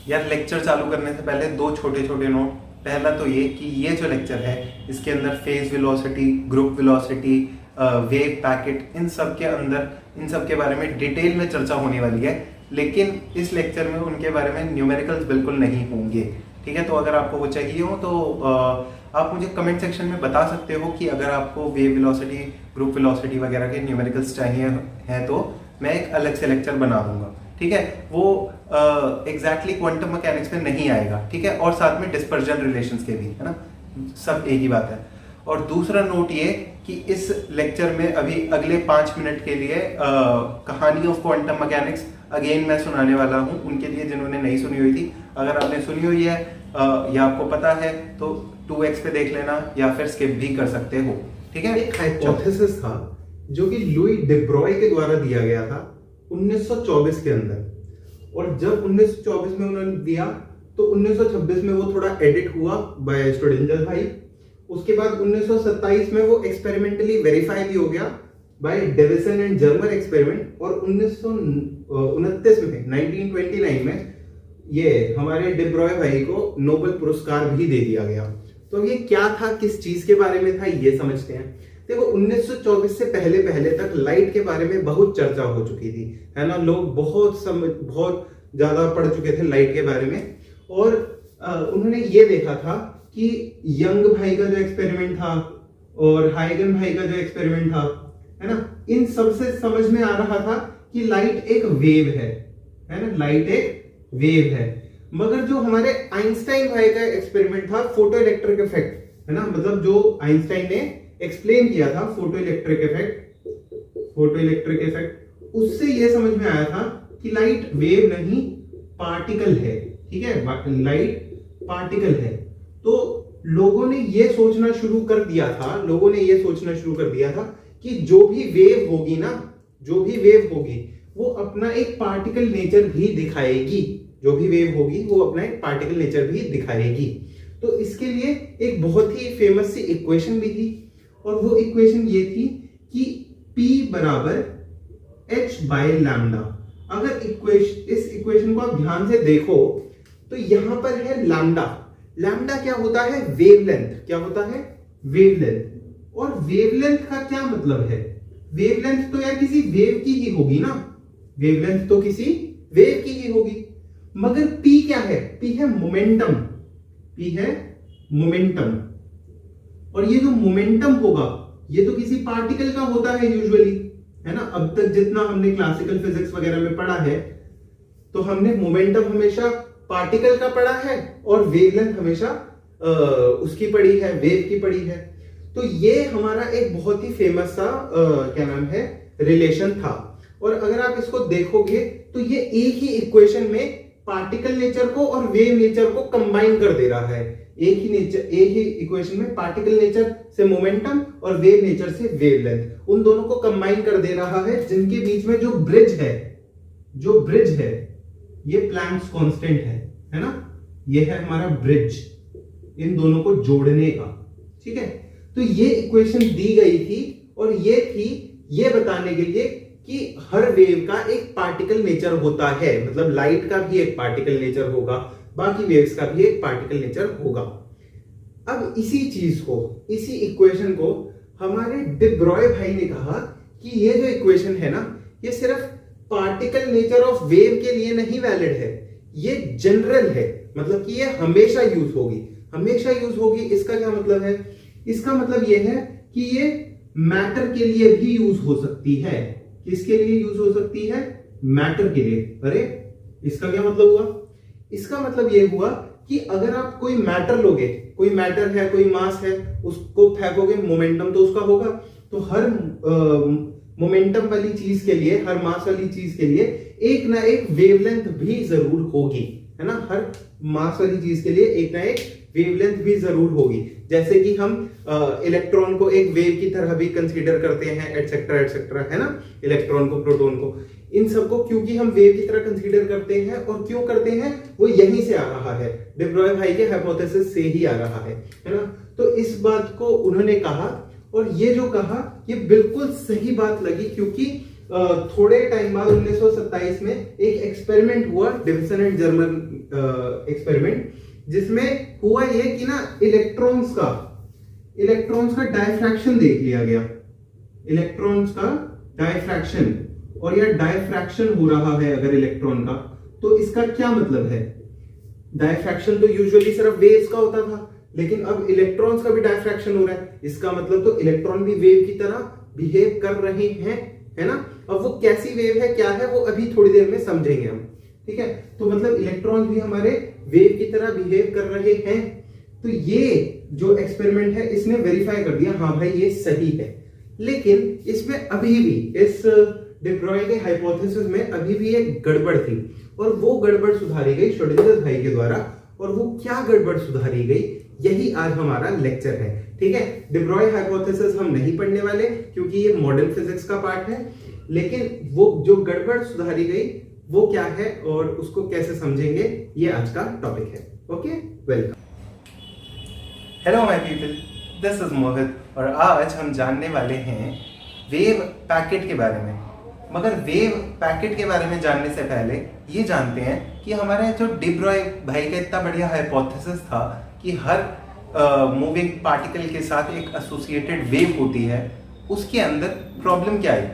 यार लेक्चर चालू करने से पहले दो छोटे छोटे नोट। पहला तो ये कि ये जो लेक्चर है इसके अंदर phase velocity, group velocity, wave packet, इन सब के अंदर इन सब के बारे में डिटेल में चर्चा होने वाली है, लेकिन इस लेक्चर में उनके बारे में न्यूमेरिकल्स बिल्कुल नहीं होंगे। ठीक है, तो अगर आपको वो चाहिए हो तो आप मुझे कमेंट सेक्शन में बता सकते हो कि अगर आपको वेव वेलोसिटी, ग्रुप वेलोसिटी वगैरह के न्यूमेरिकल्स चाहिए हैं तो मैं एक अलग से लेक्चर बना दूंगा। ठीक है, वो एग्जैक्टली क्वांटम मैकेनिक्स में नहीं आएगा। ठीक है, और साथ में डिस्पर्जन रिलेशंस के भी, है ना, सब एक ही बात है। और दूसरा नोट ये कि इस लेक्चर में अभी अगले 5 मिनट के लिए कहानी ऑफ क्वांटम मैकेनिक्स अगेन मैं सुनाने वाला हूं उनके लिए जिन्होंने नहीं सुनी हुई थी। अगर आपने सुनी हुई है या आपको पता है तो 2x पे देख लेना या फिर स्किप भी कर सकते हो। ठीक है, एक हाइपोथेसिस था जो कि लुई डेब्रॉय के द्वारा दिया गया था 1924 के अंदर, और जब 1924 में उन्होंने दिया तो 1926 में वो थोड़ा एडिट हुआ बाय स्टुडिंजर भाई। उसके बाद 1927 में वो एक्सपेरिमेंटली वेरीफाई भी हो गया by Davisson and Germer experiment, और 1929 में 1929 में ये हमारे डेब्रॉय भाई को नोबेल पुरस्कार भी दे दिया गया। तो ये क्या था, किस चीज के बारे में था, ये समझते हैं। देखो 1924 से पहले पहले तक लाइट के बारे में बहुत चर्चा हो चुकी थी, है ना, लोग बहुत ज्यादा पढ़ चुके थे लाइट के बारे में। और उन्होंने ये देखा था कि यंग भाई का जो एक्सपेरिमेंट था और हाइगन भाई का जो एक्सपेरिमेंट था, है ना, इन सब से समझ में आ रहा था कि लाइट एक वेव है ना, लाइट एक वेव है। मगर जो हमारे आइंस्टाइन भाई का एक्सपेरिमेंट था फोटो इलेक्ट्रिक इफेक्ट, है ना, मतलब जो आइंस्टाइन ने एक्सप्लेन किया था फोटो इलेक्ट्रिक इफेक्ट, उससे यह समझ में आया था कि लाइट वेव नहीं पार्टिकल है। ठीक है, लाइट पार्टिकल है। तो लोगों ने यह सोचना शुरू कर दिया था कि जो भी वेव होगी ना, जो भी वेव होगी वो अपना एक पार्टिकल नेचर भी दिखाएगी। जो भी वेव होगी वो अपना एक पार्टिकल नेचर भी दिखाएगी। तो इसके लिए एक बहुत ही फेमस सी इक्वेशन भी थी, और वो इक्वेशन ये थी कि P बराबर h बाय लैम्डा। अगर इस इक्वेशन को आप ध्यान से देखो तो यहां पर है लैम्डा। लैम्डा क्या होता है? वेवलेंथ। क्या होता है? वेवलेंथ। और वेवलेंथ का क्या मतलब है? वेवलेंथ तो यार किसी वेव की ही होगी ना, वेवलेंथ तो किसी वेव की ही होगी। मगर P क्या है? P है मोमेंटम। P है मोमेंटम। और ये जो मोमेंटम होगा ये तो किसी पार्टिकल का होता है यूजुअली, है ना। अब तक जितना हमने क्लासिकल फिजिक्स वगैरह में पढ़ा है तो हमने मोमेंटम हमेशा पार्टिकल का पढ़ा है और वेवलेंथ हमेशा उसकी पढ़ी है, वेव की पढ़ी है। तो ये हमारा एक बहुत ही फेमस सा क्या नाम है, रिलेशन था। और अगर आप इसको देखोगे तो ये एक ही इक्वेशन में पार्टिकल नेचर को और वेव नेचर को कंबाइन कर दे रहा है। एक ही इक्वेशन में पार्टिकल नेचर से मोमेंटम और वेव नेचर से वेवलेंथ, उन दोनों को कंबाइन कर दे रहा है, जिनके बीच में जो ब्रिज है ये प्लैंक्स कांस्टेंट है ना, ये है हमारा ब्रिज इन दोनों को जोड़ने का। ठीक है, तो ये इक्वेशन दी गई थी और ये थी ये बताने के लिए कि हर वेव का एक पार्टिकल नेचर होता है, मतलब लाइट का भी एक पार्टिकल नेचर होगा, बाकी वेव्स का भी एक पार्टिकल नेचर होगा। अब इसी चीज को, इसी इक्वेशन को हमारे डिब्रॉय भाई ने कहा कि ये जो इक्वेशन है ना, ये सिर्फ पार्टिकल नेचर ऑफ वेव के लिए नहीं वैलिड है, ये जनरल है, मतलब कि ये हमेशा यूज होगी। इसका क्या मतलब है? इसका मतलब ये है कि ये मैटर के लिए भी यूज हो सकती है। किसके लिए यूज हो सकती है? मैटर के लिए। अरे इसका क्या मतलब हुआ? इसका मतलब ये हुआ कि अगर आप कोई मैटर लोगे, कोई मैटर है, कोई मास है, उसको फेंकोगे, मोमेंटम तो उसका होगा। तो हर मोमेंटम वाली चीज के लिए, हर मास वाली चीज के लिए एक ना एक वेवलेंथ भी जरूर होगी, है ना। हर मास वाली चीज के लिए एक ना एक वेवलेंथ भी जरूर होगी। जैसे कि हम इलेक्ट्रॉन को एक वेव की तरह भी कंसीडर करते हैं, एटसेट्रा एटसेट्रा, है ना। इलेक्ट्रॉन को, प्रोटॉन को, इन सबको क्योंकि हम वेव की तरह कंसीडर करते हैं, और क्यों करते हैं वो यहीं से आ रहा है, डिब्रॉय भाई के हाइपोथेसिस से ही आ रहा है ना। तो इस बात को उन्होंने कहा, और ये जो कहा ये बिल्कुल सही बात लगी, क्योंकि थोड़े टाइम बाद 1927 में एक एक्सपेरिमेंट हुआ, डिविसन एंड जर्मन एक्सपेरिमेंट, जिसमें हुआ ये कि ना इलेक्ट्रॉन्स का डायफ्रैक्शन देख लिया गया, इलेक्ट्रॉन्स का डायफ्रैक्शन, और यह डायफ्रैक्शन हो रहा है अगर इलेक्ट्रॉन का, तो इसका क्या मतलब है? डायफ्रैक्शन तो यूजुअली सिर्फ वेव्स का होता था, लेकिन अब इलेक्ट्रॉन्स का भी डायफ्रैक्शन हो रहा है, इसका मतलब तो इलेक्ट्रॉन भी वेव की तरह बिहेव कर रहे हैं, है ना। अब वो कैसी वेव है, क्या है, वो अभी थोड़ी देर में समझेंगे हम, ठीक है। तो मतलब इलेक्ट्रॉन भी हमारे वेव की तरह बिहेव कर रहे हैं। तो ये जो एक्सपेरिमेंट है इसने वेरीफाई कर दिया, हाँ भाई ये सही है। लेकिन इसमें अभी भी, इस डी ब्रॉय के हाइपोथेसिस में अभी भी एक गड़बड़ थी, और वो गड़बड़ सुधारी गई श्रोडिंगर भाई के द्वारा। और वो क्या गड़बड़ सुधारी गई, यही आज हमारा लेक्चर है, ठीक है। डी ब्रॉय हाइपोथेसिस हम नहीं पढ़ने वाले क्योंकि ये मॉडर्न फिजिक्स का पार्ट है, लेकिन वो जो गड़बड़ सुधारी गई वो क्या है और उसको कैसे समझेंगे, ये आज का टॉपिक है। Okay, welcome. Hello my people, this is Mohit, और आज हम जानने वाले हैं वेव पैकेट के बारे में। मगर वेव पैकेट के बारे में जानने से पहले ये जानते हैं कि हमारे जो डी ब्रॉय भाई का इतना बढ़िया हाइपोथेसिस था कि हर मूविंग पार्टिकल के साथ एक एसोसिएटेड वेव होती है, उसके अंदर प्रॉब्लम क्या है?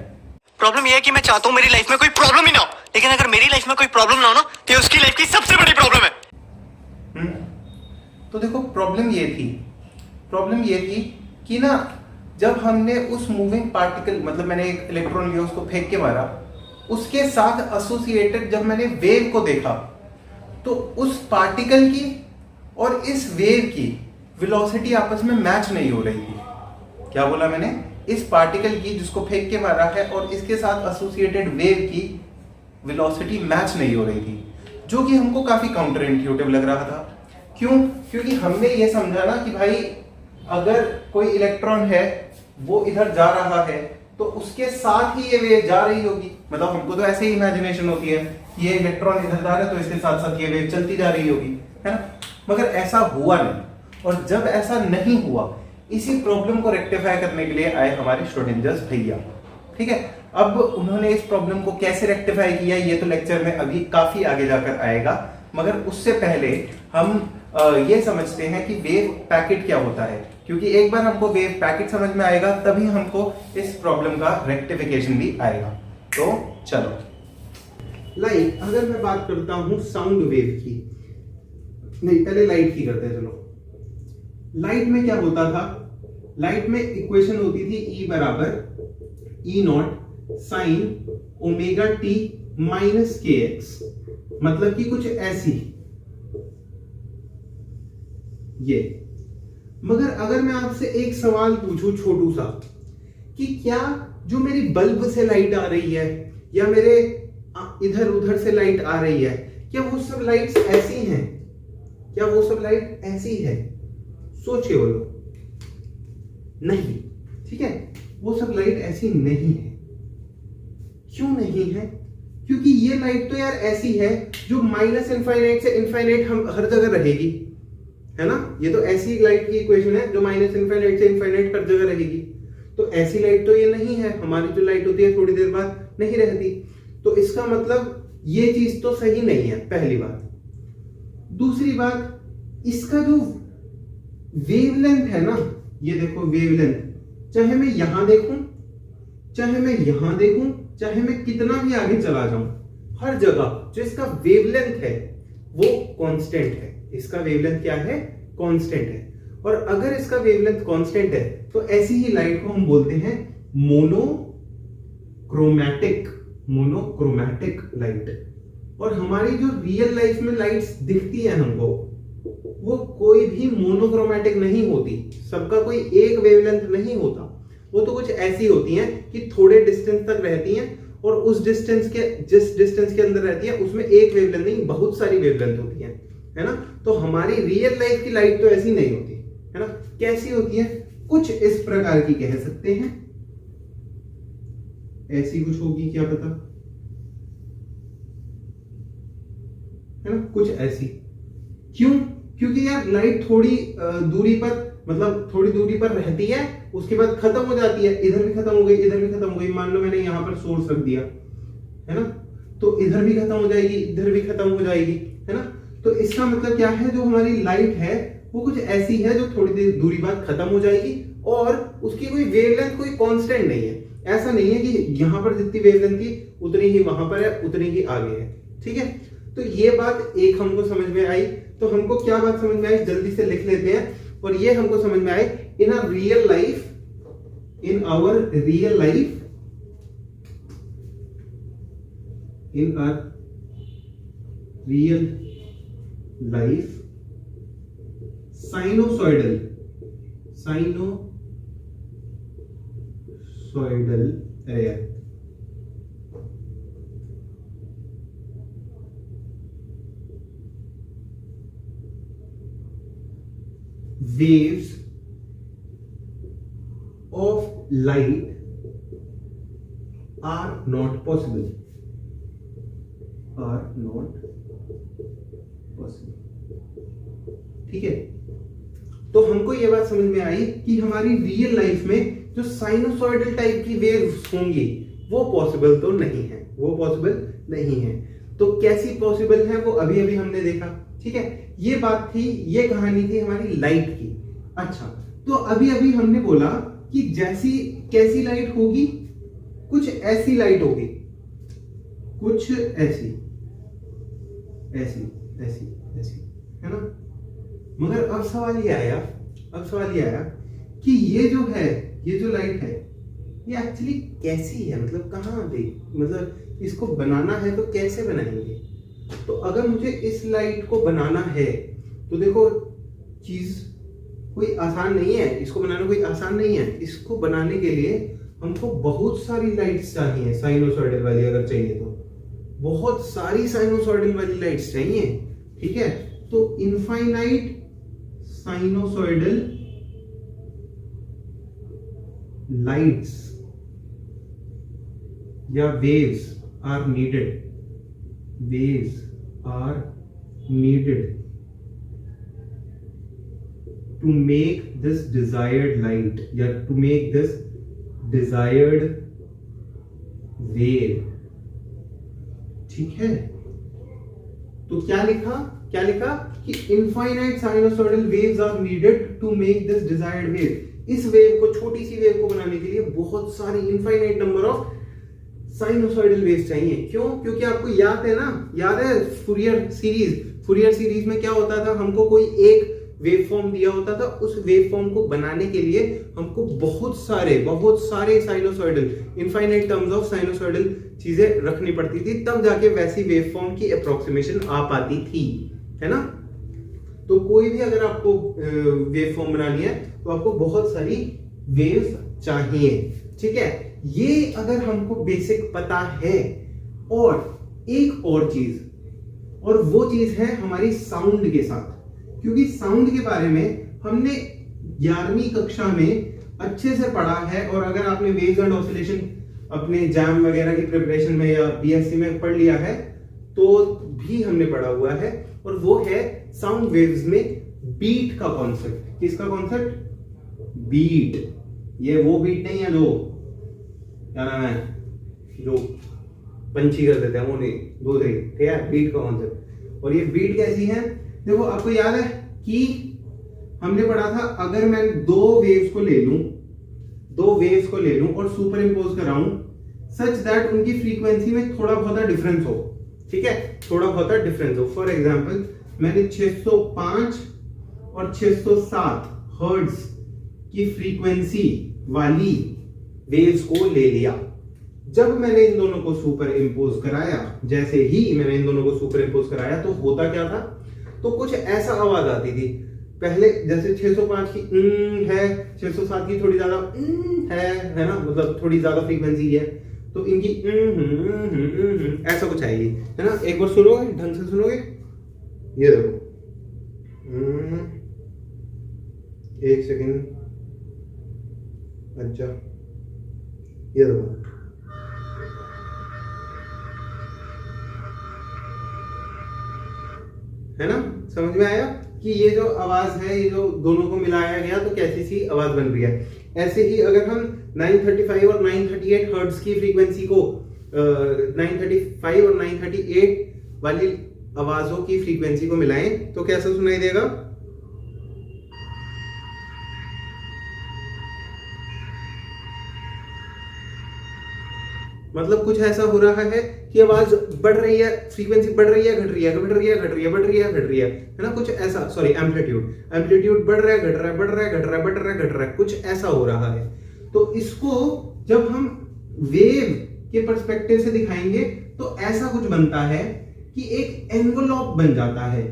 प्रॉब्लम ये है कि मैं चाहता हूँ मेरी लाइफ में कोई प्रॉब्लम ही ना हो, लेकिन अगर मेरी लाइफ में कोई प्रॉब्लम ना हो ना, तो उसकी लाइफ की सबसे बड़ी प्रॉब्लम है। तो देखो, प्रॉब्लम ये थी कि ना, जब हमने उस मूविंग पार्टिकल, मतलब मैंने एक इलेक्ट्रॉन लिया, उसको फेंक के मारा, उसके साथ एसोसिएटेड जब मैंने वेव को देखा, तो उस पार्टिकल की और इस वेव की वेलोसिटी आपस में मैच नहीं हो रही थी। क्या बोला मैंने? इस पार्टिकल की जिसको फेंक के मारा है और इसके साथ एसोसिएटेड वेव की वेलोसिटी मैच नहीं हो रही थी, जो कि हमको काफी काउंटर इंट्यूटिव लग रहा था। क्यों? क्योंकि हमने ये समझा ना कि भाई अगर कोई इलेक्ट्रॉन है वो इधर जा रहा है तो उसके साथ ही ये वेव जा रही होगी। मतलब हमको तो ऐसे ही इमेजिनेशन होती है कि ये इलेक्ट्रॉन इधर जा रहा है तो इसके साथ साथ ये वेव चलती जा रही होगी, है ना। मगर ऐसा हुआ नहीं, और जब ऐसा नहीं हुआ, इसी प्रॉब्लम को रेक्टिफाई करने के लिए आए हमारे श्रोडिंगर भैया, ठीक है। अब उन्होंने इस प्रॉब्लम को कैसे रेक्टिफाई किया, ये तो लेक्चर में अभी काफी आगे जाकर आएगा। मगर उससे पहले हम ये समझते हैं कि वेव पैकेट क्या होता है, क्योंकि एक बार हमको वेव पैकेट समझ में आएगा तभी हमको इस प्रॉब्लम का रेक्टिफिकेशन भी आएगा। तो चलो, लाइट, अगर मैं बात करता हूं साउंड वेव की, नहीं पहले लाइट की करते हैं। चलो, लाइट में क्या होता था? लाइट में इक्वेशन होती थी E बराबर E0 sine omega t minus k x, मतलब कि कुछ ऐसी ये। मगर अगर मैं आपसे एक सवाल पूछूं छोटू सा, कि क्या जो मेरी बल्ब से लाइट आ रही है या मेरे इधर उधर से लाइट आ रही है, क्या वो सब लाइट्स ऐसी हैं? क्या वो सब लाइट ऐसी है? सोचिए बोलो। नहीं, ठीक है, वो सब लाइट ऐसी नहीं है। क्यों नहीं है? क्योंकि ये लाइट तो यार ऐसी है जो माइनस इनफाइनाइट से इनफाइनाइट हम हर जगह रहेगी, है ना। ये तो ऐसी लाइट की इक्वेशन है जो माइनस इनफाइनाइट से इनफाइनाइट हर जगह रहेगी। तो ऐसी लाइट तो ये नहीं है। हमारी जो लाइट होती है थोड़ी देर बाद नहीं रहती, तो इसका मतलब ये चीज तो सही नहीं है, पहली बात। दूसरी बात, इसका जो वेवलेंथ है ना, ये देखो वेवलेंथ, चाहे मैं यहां देखूं, चाहे मैं यहां देखूं, चाहे मैं कितना भी आगे चला जाऊं, हर जगह जो इसका वेवलेंथ है वो कांस्टेंट है। इसका वेवलेंथ क्या है? कांस्टेंट है। और अगर इसका वेवलेंथ कांस्टेंट है तो ऐसी ही लाइट को हम बोलते हैं मोनोक्रोमैटिक लाइट। और हमारी जो रियल लाइफ में लाइट्स दिखती है हमको, वो कोई भी मोनोक्रोमैटिक नहीं होती, सबका कोई एक वेवलेंथ नहीं होता। वो तो कुछ ऐसी होती हैं कि थोड़े डिस्टेंस तक रहती हैं, और उस डिस्टेंस के जिस डिस्टेंस के अंदर रहती है उसमें एक वेवलेंथ नहीं, बहुत सारी वेवलेंथ होती है ना। तो हमारी रियल लाइफ की लाइट तो ऐसी नहीं होती, है ना। कैसी होती है? कुछ इस प्रकार की कह सकते हैं, ऐसी कुछ होगी, क्या पता, है ना, कुछ ऐसी। क्यों? क्योंकि यार लाइट थोड़ी दूरी पर, मतलब थोड़ी दूरी पर रहती है, उसके बाद खत्म हो जाती है, इधर भी खत्म हो गई, इधर भी खत्म हो गई। मान लो मैंने यहाँ पर सोर्स रख दिया है ना, तो इधर भी खत्म हो जाएगी, इधर भी खत्म हो जाएगी, है ना। तो इसका मतलब क्या है, जो हमारी लाइट है वो कुछ ऐसी है जो थोड़ी देर दूरी बाद खत्म हो जाएगी और उसकी कोई वेवलेंथ कोई कांस्टेंट नहीं है। ऐसा नहीं है कि यहाँ पर जितनी वेवलेंथ थी उतनी ही वहां पर है, उतनी ही आगे है, ठीक है। तो ये बात एक हमको समझ में आई। तो हमको क्या बात समझ में आई, जल्दी से लिख लेते हैं। और ये हमको समझ में आए, in our real life, in our real life, in our real life, sinusoidal ray waves of light are not possible, ठीक है। तो हमको ये बात समझ में आई कि हमारी रियल लाइफ में जो साइनोसॉइडल टाइप की वेव्स होंगी वो पॉसिबल तो नहीं है, वो पॉसिबल नहीं है। तो कैसी पॉसिबल है वो अभी अभी हमने देखा, ठीक है। ये बात थी, ये कहानी थी हमारी लाइट की। अच्छा, तो अभी अभी हमने बोला कि जैसी कैसी लाइट होगी, कुछ ऐसी लाइट होगी, कुछ ऐसी ऐसी ऐसी ऐसी, है ना। मगर अब सवाल ये आया कि ये जो है, ये जो लाइट है ये एक्चुअली कैसी है, मतलब कहाँ पे, मतलब इसको बनाना है तो कैसे बनाएंगे। तो अगर मुझे इस लाइट को बनाना है तो देखो चीज कोई आसान नहीं है, इसको बनाना कोई आसान नहीं है। इसको बनाने के लिए हमको बहुत सारी लाइट्स चाहिए, साइनोसॉइडल वाली अगर चाहिए तो बहुत सारी साइनोसॉइडल वाली लाइट्स चाहिए, ठीक है। तो इनफाइनाइट साइनोसॉइडल लाइट्स या waves are needed, to make this desired light या to make this desired wave, ठीक है। तो क्या लिखा कि infinite sinusoidal waves are needed to make this desired wave। इस वेव को, छोटी सी वेव को बनाने के लिए बहुत सारी infinite number of sinusoidal waves चाहिए। क्यों? क्योंकि आपको याद है फूरियर सीरीज में क्या होता था, हमको कोई एक वेव फॉर्म दिया होता था, उस वेव फॉर्म को बनाने के लिए हमको बहुत सारे sinusoidal, infinite terms of sinusoidal चीजें रखनी पड़ती थी, तब जाके वैसी वेव फॉर्म की अप्रोक्सीमेशन आ पाती थी, है ना। तो कोई भी अगर आपको वेव फॉर्म बनानी है तो आपको बहुत सारी वेव्स चाहिए, ठीक है। ये अगर हमको बेसिक पता है, और एक और चीज, और वो चीज है हमारी साउंड के साथ, क्योंकि साउंड के बारे में हमने 11वीं कक्षा में अच्छे से पढ़ा है। और अगर आपने वेव्स एंड ऑसिलेशन अपने जैम वगैरह की प्रिपरेशन में या बीएससी में पढ़ लिया है तो भी हमने पढ़ा हुआ है, और वो है साउंड वेव्स में बीट का कॉन्सेप्ट। किसका कॉन्सेप्ट? बीट। ये वो बीट नहीं है जो, क्या नाम है, जो पंछी कर देते हैं, वो नहीं, दूसरी, ठीक है, बीट का कॉन्सेप्ट। और ये बीट कैसी है, देखो आपको याद है कि हमने पढ़ा था, अगर मैं दो वेव्स को ले लूं और सुपर इम्पोज कराऊं सच दैट उनकी फ्रीक्वेंसी में थोड़ा बहुत डिफरेंस हो, ठीक है, थोड़ा बहुत डिफरेंस हो। फॉर एग्जांपल मैंने 605 और 607 हर्ट्ज की फ्रीक्वेंसी वाली वेव्स को ले लिया। जब मैंने इन दोनों को सुपर इम्पोज कराया, जैसे ही मैंने इन दोनों को सुपर इम्पोज कराया तो होता क्या था, तो कुछ ऐसा आवाज आती थी। पहले जैसे 605 की है, 607 की थोड़ी ज्यादा है ना, मतलब थोड़ी ज्यादा फ्रीक्वेंसी है, तो इनकी ऐसा कुछ आएगी, है ना। एक बार सुनोगे, ढंग से सुनोगे, ये देखो, एक सेकेंड, अच्छा, ये देखो, है ना। समझ में आया कि ये जो आवाज है, ये जो दोनों को मिलाया गया तो कैसी सी आवाज बन रही है। ऐसे ही अगर हम 935 और 938 हर्ट्ज की फ्रीक्वेंसी को 935 और 938 वाली आवाजों की फ्रीक्वेंसी को मिलाएं तो कैसा सुनाई देगा? मतलब कुछ ऐसा हो रहा है कि आवाज बढ़ रही है, फ्रीक्वेंसी बढ़ रही है, घट रही है, घट रही है, घट रही है, बढ़ रही है, घट रही है ना? कुछ ऐसा, सॉरी, एम्पलीट्यूड बढ़ रहा है, घट रहा है, बढ़ रहा है, घट रहा है, बढ़ रहा है, घट रहा है, कुछ ऐसा हो रहा है। तो इसको जब हम वेव के पर्सपेक्टिव से दिखाएंगे तो ऐसा कुछ बनता है कि एक एनवलप बन जाता है।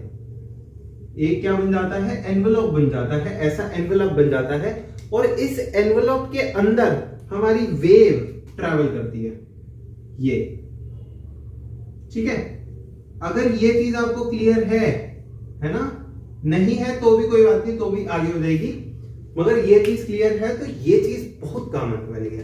एक क्या बन जाता है? एनवलप बन जाता है। ऐसा एनवलप बन जाता है और इस एनवलप के अंदर हमारी वेव ट्रैवल करती है। ये ठीक है। अगर ये चीज आपको क्लियर है ना? नहीं है तो भी कोई बात नहीं, तो भी आगे हो जाएगी। मगर ये चीज क्लियर है तो ये चीज बहुत काम आने वाली है।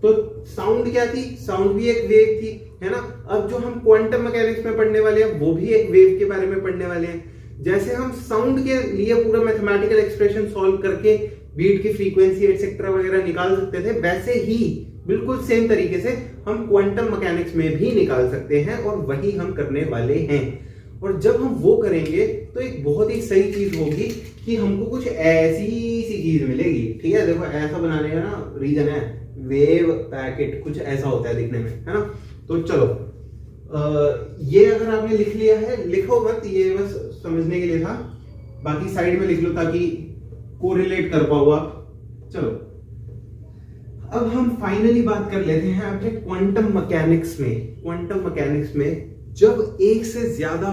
तो साउंड क्या थी? साउंड भी एक वेव थी, है ना? अब जो हम क्वांटम मैकेनिक्स में पढ़ने वाले हैं वो भी एक वेव के बारे में पढ़ने वाले हैं। जैसे हम साउंड के लिए पूरा मैथमेटिकल एक्सप्रेशन सॉल्व करके बीट की फ्रीक्वेंसी एटसेट्रा वगैरह निकाल सकते थे, वैसे ही बिल्कुल सेम तरीके से हम क्वांटम मैकेनिक्स में भी निकाल सकते हैं और वही हम करने वाले हैं। और जब हम वो करेंगे तो एक बहुत ही सही चीज होगी कि हमको कुछ ऐसी सी चीज मिलेगी। ठीक है, देखो ऐसा बनाने का ना रीजन है, वेव पैकेट कुछ ऐसा होता है दिखने में, है ना? तो चलो ये अगर आपने लिख लिया है, लिखो मत, ये बस समझने के लिए था, बाकी साइड में लिख लो ताकि कोरिलेट कर पाओ आप। चलो अब हम फाइनली बात कर लेते हैं अपने क्वांटम मैकेनिक्स में। क्वांटम मैकेनिक्स में जब एक से ज्यादा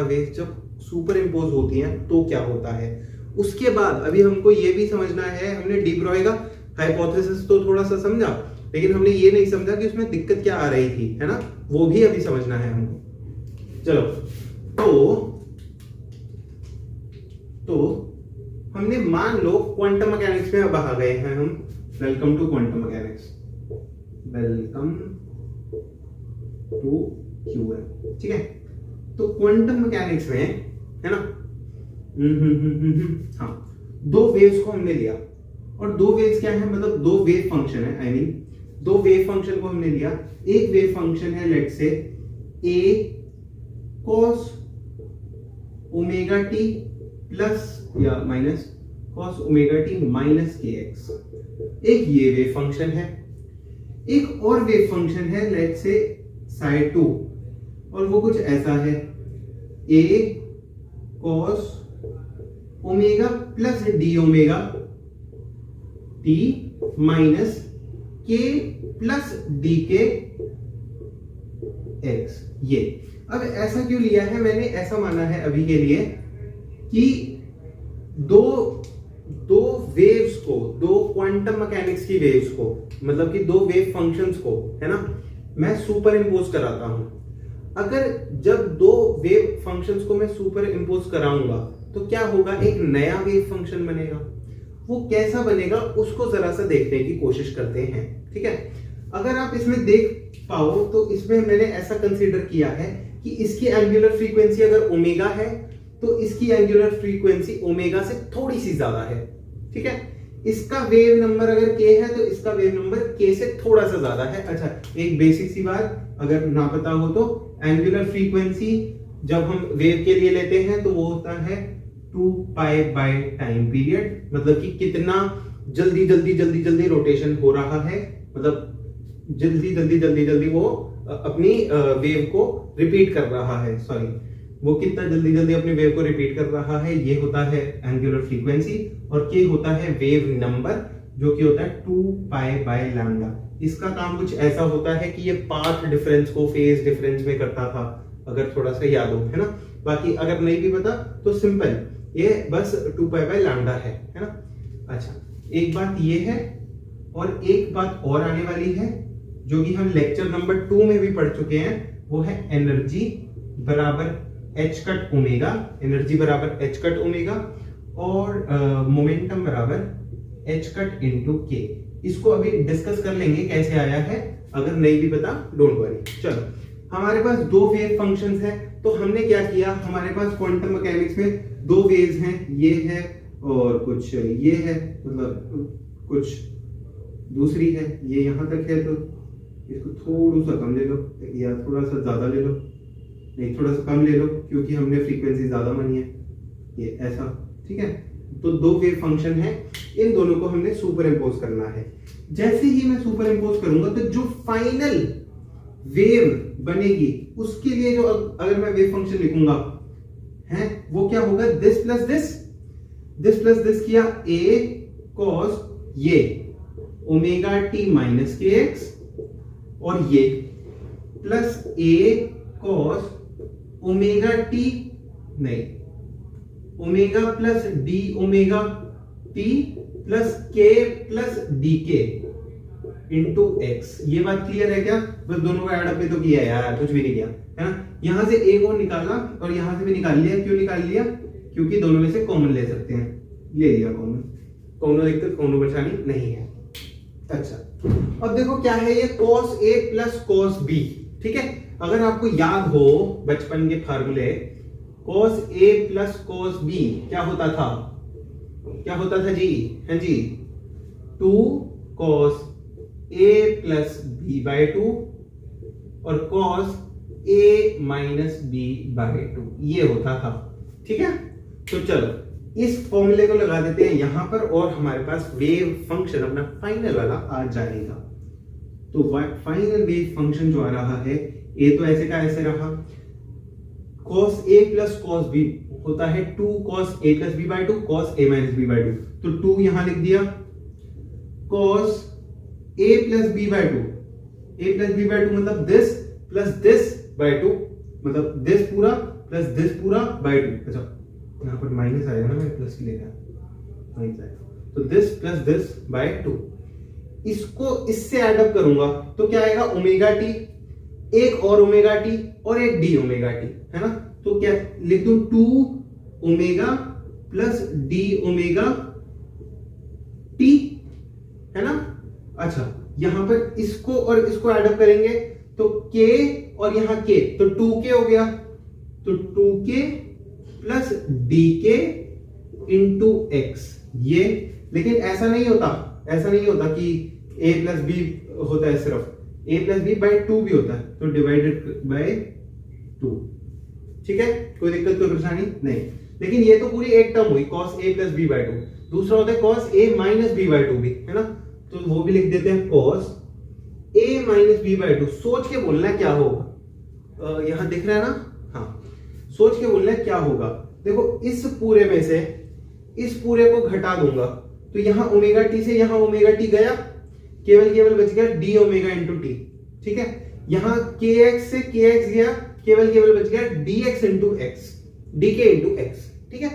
वेव्स जब सुपर इम्पोज होती हैं तो क्या होता है। उसके बाद अभी हमको ये भी समझना है, हमने डी ब्रॉय का हाइपोथेसिस तो थोड़ा सा समझा, लेकिन हमने ये नहीं समझा कि उसमें दिक्कत क्या आ रही थी, है ना? वो भी अभी समझना है हमको। चलो तो हमने मान लो क्वांटम मैकेनिक्स में अब आ गए हैं हम। Welcome to quantum mechanics, welcome to QM. ठीक है, तो क्वांटम मैकेनिक्स में, है ना, हाँ, दो वेव्स को हमने लिया और दो वेव्स क्या है, मतलब दो वेव फंक्शन है, आई मीन दो वेव फंक्शन को हमने लिया। एक वेव फंक्शन है let say a cos omega t plus या minus cos omega t minus kx, एक ये वेव फंक्शन है। एक और वेव फंक्शन है लेट से साइड 2 और वो कुछ ऐसा है a cos omega plus d omega t minus k plus d k x. ये अब ऐसा क्यों लिया है मैंने? ऐसा माना है अभी के लिए कि दो वेव्स को, दो क्वांटम मैकेनिक्स की वेव्स को, मतलब कि दो वेव फंक्शंस को, है ना, मैं सुपर इम्पोज कराता हूं। अगर जब दो वेव फंक्शंस को मैं सुपर इम्पोज कराऊंगा तो क्या होगा? एक नया वेव फंक्शन बनेगा। वो कैसा बनेगा उसको जरा सा देखने की कोशिश करते हैं। ठीक है, अगर आप इसमें देख पाओ तो इसमें मैंने ऐसा कंसीडर किया है कि इसकी एंगुलर फ्रीक्वेंसी अगर ओमेगा है तो इसकी एंगुलर फ्रीक्वेंसी ओमेगा से थोड़ी सी ज्यादा है। ठीक है, इसका वेव नंबर अगर k है तो इसका वेव नंबर k से थोड़ा सा ज्यादा है। अच्छा, एक बेसिक सी बात अगर ना पता हो तो एंगुलर फ्रीक्वेंसी जब हम वेव के लिए लेते हैं तो वो होता है 2 पाई बाय टाइम पीरियड, मतलब कि कितना जल्दी रोटेशन हो रहा है, मतलब जल्दी वो अपनी वेव को रिपीट कर रहा है, सॉरी, वो कितना जल्दी अपनी वेव को रिपीट कर रहा है, ये होता है एंगुलर फ्रीक्वेंसी। और के होता है वेव नंबर जो कि होता है 2 पाई बाय लैम्डा। इसका काम कुछ ऐसा होता है कि ये पाथ डिफरेंस को फेज डिफरेंस में करता था, अगर थोड़ा सा याद हो, है ना। बाकी अगर नहीं भी पता तो सिंपल ये बस 2 पाई बाय लैम्डा है ना। अच्छा, एक बात ये है और एक बात और आने वाली है जो कि हम लेक्चर नंबर 2 में भी पढ़ चुके हैं, वो है एनर्जी बराबर h कट ओमेगा, एनर्जी बराबर h कट ओमेगा और मोमेंटम बराबर h कट इनटू k। इसको अभी डिस्कस कर लेंगे कैसे आया है, अगर नहीं भी पता डोंट वरी। चलो, हमारे पास दो वेव फंक्शंस हैं, तो हमने क्या किया, हमारे पास क्वांटम मैकेनिक्स में दो वेव्स हैं, ये है और कुछ ये है, मतलब कुछ दूसरी है, ये यहाँ तक है, तो इसको थोड़ा सा कम ले लो या थोड़ा सा ज़्यादा ले लो, नहीं थोड़ा सा कम ले लो क्योंकि हमने फ्रीक्वेंसी ज़्यादा मानी है, ये ऐसा, ठीक है। तो दो वेव फंक्शन है, इन दोनों को हमने सुपर इम्पोज करना है। जैसे ही मैं सुपर इम्पोज करूंगा तो जो फाइनल वेव बनेगी उसके लिए जो अगर मैं वेव फंक्शन लिखूंगा है वो क्या होगा, दिस प्लस दिस किया a cos ये omega t minus k x और ये plus a cos omega t नहीं omega plus d omega t plus k plus d k into x. ये बात क्लियर है क्या? बस दोनों का एडअप तो किया यार, कुछ भी नहीं किया है ना। यहां से ए को निकाला और यहां से भी निकाल लिया। क्यों निकाल लिया? क्योंकि दोनों में से कॉमन ले सकते हैं, ले लिया कॉमन। कॉमन दिक्कत, कॉमन परेशानी नहीं है। अच्छा, अब देखो क्या है ये cos a plus cos b, ठीक है। अगर आपको याद हो बचपन के फार्मूले, cos a plus cos b क्या होता था? क्या होता था जी? हाँ जी, 2 cos a plus b by 2 और cos a minus b by 2 ये होता था, ठीक है। तो चलो इस फॉर्मूले को लगा देते हैं यहां पर और हमारे पास वेव फंक्शन अपना फाइनल वाला आ जाएगा। तो फाइनल वेव फंक्शन जो आ रहा है, a तो ऐसे का ऐसे रहा, cos a plus cos b होता है 2 cos a plus b by 2 cos a minus b by 2। तो 2 यहां लिख दिया, cos a plus b by 2, a plus b by 2 मतलब दिस प्लस दिस बाय 2, मतलब दिस पूरा प्लस दिस पूरा बाय 2। अच्छा, यहां पर माइनस आएगा ना, मैं प्लस लेगा माइनस आएगा, तो दिस प्लस दिस बाय 2। इसको इससे ऐड अप करूंगा तो क्या आएगा, ओमेगा टी, एक और ओमेगा टी और एक डी ओमेगा टी, है ना। तो क्या लिख दूं, 2 omega plus d omega T, है ना। अच्छा, यहां पर इसको और इसको ऐड अप करेंगे तो k और यहां k, तो 2k हो गया, तो 2k plus dk into x. ये लेकिन ऐसा नहीं होता, ऐसा नहीं होता कि a प्लस बी होता है, सिर्फ a प्लस बी बाय 2 भी होता है, तो डिवाइडेड बाय 2, ठीक है। कोई दिक्कत, कोई परेशानी नहीं। लेकिन ये तो पूरी एक टर्म हुई cos a plus b by 2। दूसरा होता है cos a minus b by 2 भी, है ना। तो वो भी लिख देते हैं cos a minus b by 2। सोच के बोलना है क्या होगा, यहां दिख रहा है ना, हाँ, सोच के बोलना है क्या होगा। देखो इस पूरे में से इस पूरे को घटा दूंगा तो यहां ओमेगा टी से यहां ओमेगा टी गया, केवल बच गया डी ओमेगा इंटू टी, ठीक है। यहां के एक्स से के एक्स गया, केवल बच गया D x into x, D k into x, ठीक है।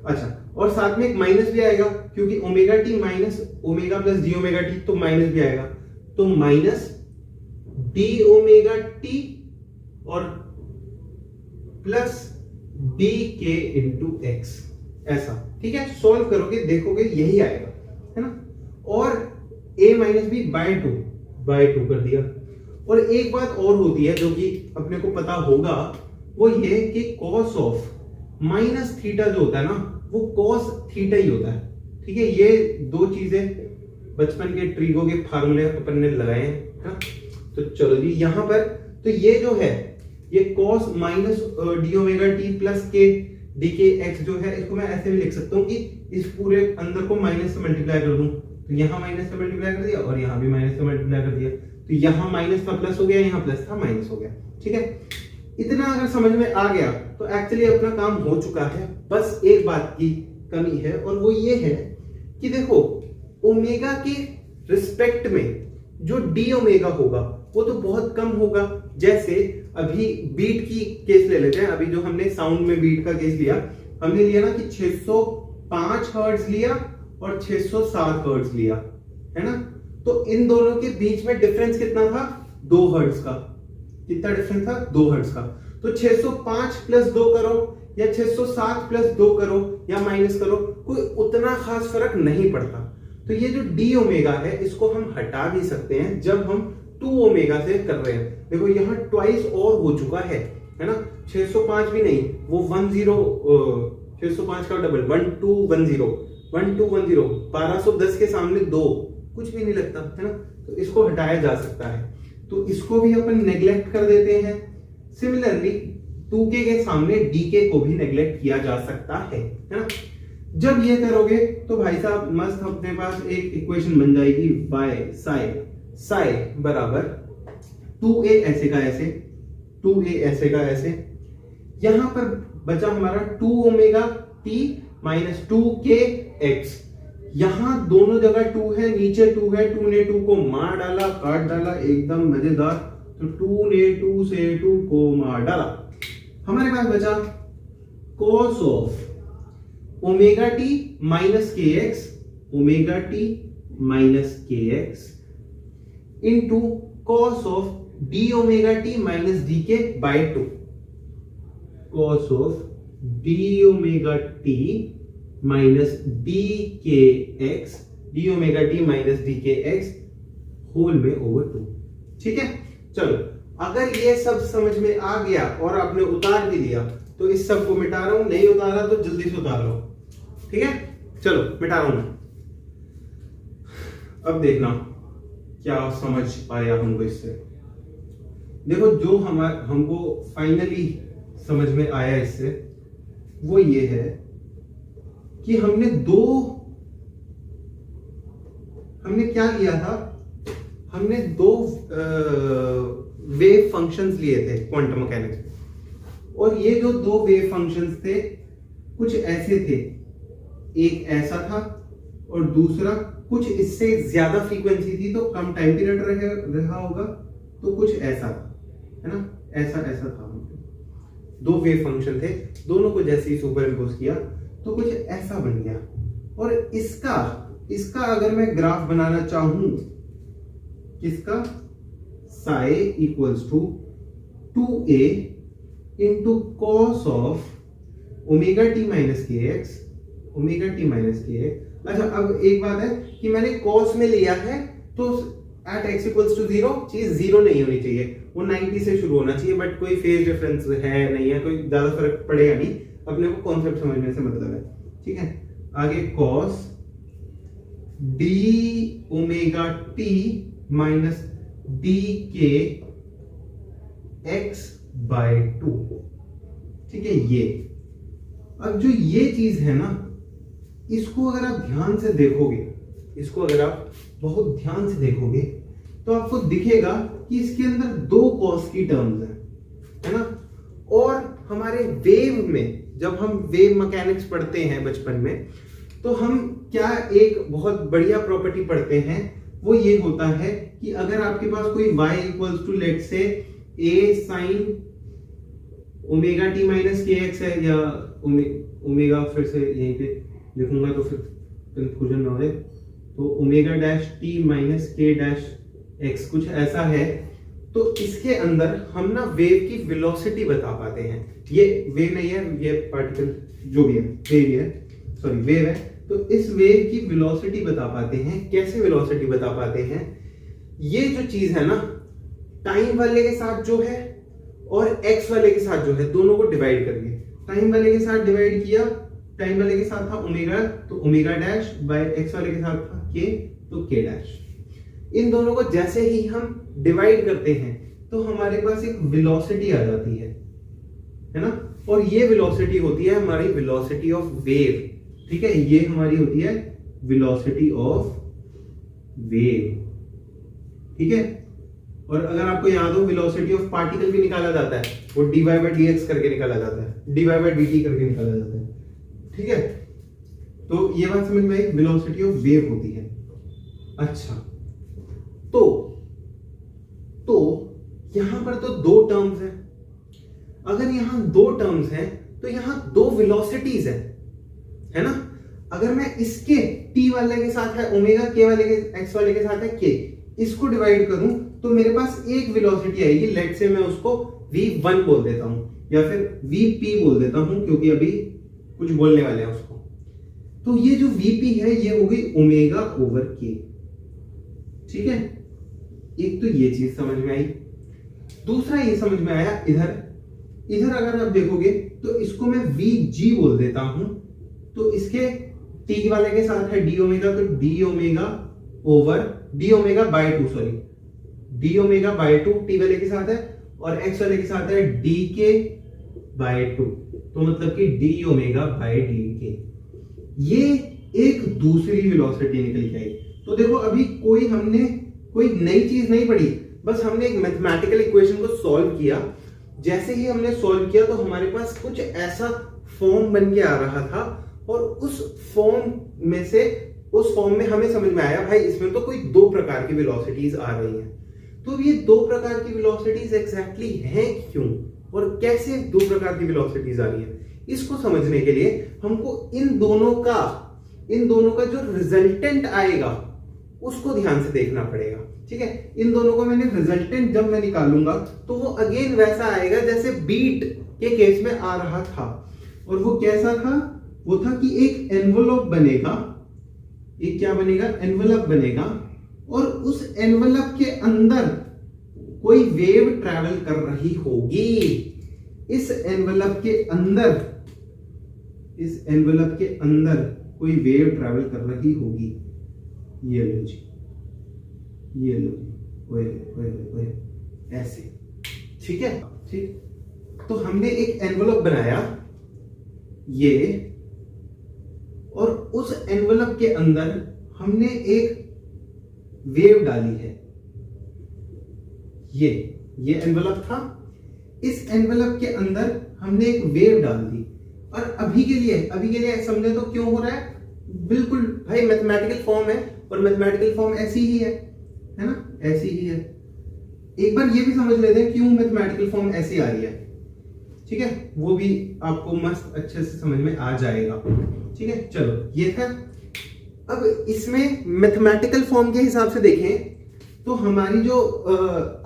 अच्छा, और साथ में एक माइनस भी आएगा क्योंकि omega t minus omega plus d omega T, तो माइनस भी आएगा, तो माइनस डी ओमेगा टी और plus d k into x, ऐसा, ठीक है। सॉल्व करोगे देखोगे यही आएगा, है ना। और a माइनस बी बाय 2 कर दिया। और एक बात और होती है जो कि अपने को पता होगा, वो ये कि cos ऑफ माइनस थीटा जो होता है ना, वो cos थीटा ही होता है, ठीक है। ये दो चीजें बचपन के ट्रिगो के फार्मूले अपन ने लगाए हैं। तो चलो जी, यहां पर तो ये जो है ये cos minus D omega t plus के डी के एक्स जो है, इसको मैं ऐसे भी लिख सकता हूँ कि इस पूरे अंदर को माइनस से मल्टीप्लाई कर दूं, तो यहाँ माइनस से मल्टीप्लाई कर दिया और यहाँ भी माइनस से मल्टीप्लाई कर दिया, तो यहाँ माइनस था प्लस हो गया, यहाँ प्लस था माइनस हो गया, ठीक है। इतना अगर समझ में आ गया तो एक्चुअली अपना काम हो चुका है। बस एक बात की कमी है और वो ये है कि देखो ओमेगा के रिस्पेक्ट में जो डी ओमेगा होगा वो तो बहुत कम होगा। जैसे अभी बीट की केस ले लेते हैं, अभी जो हमने साउंड में बीट का केस लिया, हमने लिया ना कि 605 हर्ट्ज लिया और 607 हर्ट्ज लिया, है ना। तो इन दोनों के बीच में डिफरेंस कितना था, 2 हर्ट्ज का। कितना डिफरेंस था, 2 हर्ट्ज का। तो 605 प्लस 2 करो या 607 प्लस 2 करो या माइनस करो, कोई उतना खास फर्क नहीं पड़ता। तो ये जो डी ओमेगा है इसको हम हटा भी सकते हैं जब हम 2 ओमेगा से कर रहे हैं। देखो यहाँ ट्वाइस और हो चुका है ना, 605 भी नहीं, वो 10 फिर 105 का डबल 1210, 1210, 1210 के सामने 2 कुछ भी नहीं लगता है ना, तो इसको हटाया जा सकता है, तो इसको भी अपन नेग्लेक्ट कर देते हैं। सिमिलरली 2k के सामने dk को भी नेग्लेक्ट किया जा सकता है ना। जब ये करोगे तो भाई साहब मस्त अपने पास एक इक्वेशन बन जाएगी, y साई बराबर 2a ऐसे का ऐसे, 2a ऐसे का ऐसे, यहां पर बचा हमारा 2 ओमेगा t माइनस 2kx, यहां दोनों जगह 2 है, नीचे 2 है, 2 ने 2 को मार डाला, काट डाला, एकदम मजेदार। तो 2 ने 2 से 2 को मार डाला, हमारे पास बचा cos of omega t minus kx, omega t minus kx into cos of d omega t minus dk by 2, cos of d omega t minus dkx, d omega t minus dkx whole में over 2। ठीक है, चलो अगर ये सब समझ में आ गया और आपने उतार भी दिया तो इस सब को मिटा रहा हूं, नहीं उतारा तो जल्दी से उतार लो। ठीक है, चलो मिटा रहा हूं मैं। अब देखना क्या समझ आया हमको इससे। देखो जो हमको फाइनली समझ में आया इससे वो ये है कि हमने क्या लिया था, हमने 2 वेव फंक्शंस लिए थे क्वांटम मैकेनिक्स में, और ये जो 2 वेव फंक्शंस थे कुछ ऐसे थे, एक ऐसा था और दूसरा कुछ इससे ज्यादा फ्रीक्वेंसी थी तो कम टाइम पीरियड रहा होगा, तो कुछ ऐसा था, है ना, ऐसा था। 2 वेव फंक्शन थे, दोनों को जैसे ही सुपर इम्पोज किया तो कुछ ऐसा बन गया। और इसका अगर मैं ग्राफ बनाना चाहूं, किसका, psi equals to 2a into cos of omega t minus k x, omega t minus k x. अच्छा, अब एक बात है कि मैंने कॉस में लिया है तो एट एक्स इक्वल्स टू 0 चीज 0 नहीं होनी चाहिए, वो 90 से शुरू होना चाहिए, बट कोई फेज डिफरेंस है नहीं है, कोई ज्यादा फर्क पड़ेगा नहीं, अपने को कॉन्सेप्ट समझने से मतलब है। ठीक है, आगे cos D omega t minus D k x bye 2। ठीक है, ये अब जो ये चीज है ना, इसको अगर आप ध्यान से देखोगे, इसको अगर आप बहुत ध्यान से देखोगे तो आपको दिखेगा कि इसके अंदर 2 कॉस की टर्म्स हैं, है ना। और हमारे वेव में जब हम वेव मैकेनिक्स पढ़ते हैं बचपन में, तो हम क्या एक बहुत बढ़िया प्रॉपर्टी पढ़ते हैं, वो ये होता है कि अगर आपके पास कोई y equals to late say a sine omega t minus k x है, या ओमेगा फिर से यहीं पे लिखूंगा तो फिर कंफ्यूजन ना हो, तो ओमेगा डैश टी माइनस के डैश एक्स कुछ ऐसा है, तो इसके अंदर हम ना वेव की वेलोसिटी बता पाते हैं। ये वेव नहीं है, ये पार्टिकल जो भी है वेव है, सॉरी वेव है, तो इस वेव की वेलोसिटी बता पाते हैं। कैसे वेलोसिटी बता पाते हैं, ये जो चीज है ना, टाइम वाले के साथ जो है और एक्स वाले के साथ जो है, दोनों को डिवाइड करिए। टाइम वाले के साथ डिवाइड किया, टाइम वाले के साथ था ओमेगा, तो ओमेगा डैश, बाय एक्स वाले के साथ था के, तो के डैश। इन दोनों को जैसे ही हम डिवाइड करते हैं तो हमारे पास एक वेलोसिटी आ जाती है ना, और ये वेलोसिटी होती है हमारी वेलोसिटी ऑफ वेव। ठीक है, ये हमारी होती है वेलोसिटी ऑफ वेव। ठीक है, और अगर आपको याद हो वेलोसिटी ऑफ पार्टिकल भी निकाला जाता है, वो dy by dx करके निकाला जाता है, dy by dt करके निकाला जाता है। ठीक है, तो ये बात समझ में आई, वेलोसिटी ऑफ वेव होती है। अच्छा, तो यहां पर तो 2 टर्म्स हैं। अगर यहां 2 टर्म्स हैं तो यहां 2 वेलोसिटीज है ना। अगर मैं इसके t वाले के साथ है ओमेगा, k वाले के x वाले के साथ है k, इसको डिवाइड करूं तो मेरे पास एक वेलोसिटी आएगी। लेट से मैं उसको v1 बोल देता हूं या फिर vp बोल देता हूं, क्योंकि अभी कुछ बोलने वाले हैं उसको। तो ये जो vp है ये हो गई ओमेगा ओवर k। ठीक है, एक तो ये चीज समझ में आई। दूसरा ये समझ में आया, इधर इधर अगर आप देखोगे तो इसको मैं vg बोल देता हूं, तो इसके t वाले के साथ है d ओमेगा, तो d omega over d omega by 2, sorry d omega by 2 t वाले के साथ है, और x वाले के साथ है dk बाय 2, तो मतलब कि d ओमेगा बाय dk। ये एक दूसरी वेलोसिटी निकल के आई। तो देखो अभी हमने कोई नई चीज नहीं पढ़ी, बस हमने एक मैथमेटिकल इक्वेशन को सॉल्व किया। जैसे ही हमने सॉल्व किया तो हमारे पास कुछ ऐसा फॉर्म बन के आ रहा था, और उस फॉर्म में हमें समझ में आया भाई इसमें तो कोई दो प्रकार की वेलोसिटीज आ रही हैं। तो ये दो प्रकार की वेलोसिटीज एग्जैक्टली हैं क्यों और कैसे दो प्रकार की वेलोसिटीज आ रही हैं, इसको समझने के लिए हमको इन दोनों का जो रिजल्टेंट आएगा उसको ध्यान से देखना पड़ेगा। ठीक है, इन दोनों को मैंने रिजल्टेंट जब मैं निकालूंगा तो वो अगेन वैसा आएगा जैसे बीट के केस में आ रहा था। और वो कैसा था? वो था कि एक एनवलप बनेगा, एक क्या बनेगा? एनवलप बनेगा, और उस एनवलप के अंदर कोई वेव ट्रैवल कर रही होगी। इस एनवलप के अंदर कोई वेव ट्रैवल कर रही होगी। ये लो जी, ओए ऐसे। ठीक है, ठीक। तो हमने एक एनवलप बनाया ये, और उस एनवलप के अंदर हमने एक वेव डाली है। ये एनवलप था, इस एनवलप के अंदर हमने एक वेव डाल दी। और अभी के लिए समझे तो क्यों हो रहा है? बिल्कुल भाई मैथमेटिकल फॉर्म है, और मैथमेटिकल फॉर्म ऐसी ही है ना, ऐसी ही है। एक बार ये भी समझ लेते हैं क्यों मैथमेटिकल फॉर्म ऐसी आ रही है। ठीक है, वो भी आपको मस्त अच्छे से समझ में आ जाएगा। ठीक है, चलो ये था। अब इसमें मैथमेटिकल फॉर्म के हिसाब से देखें तो हमारी जो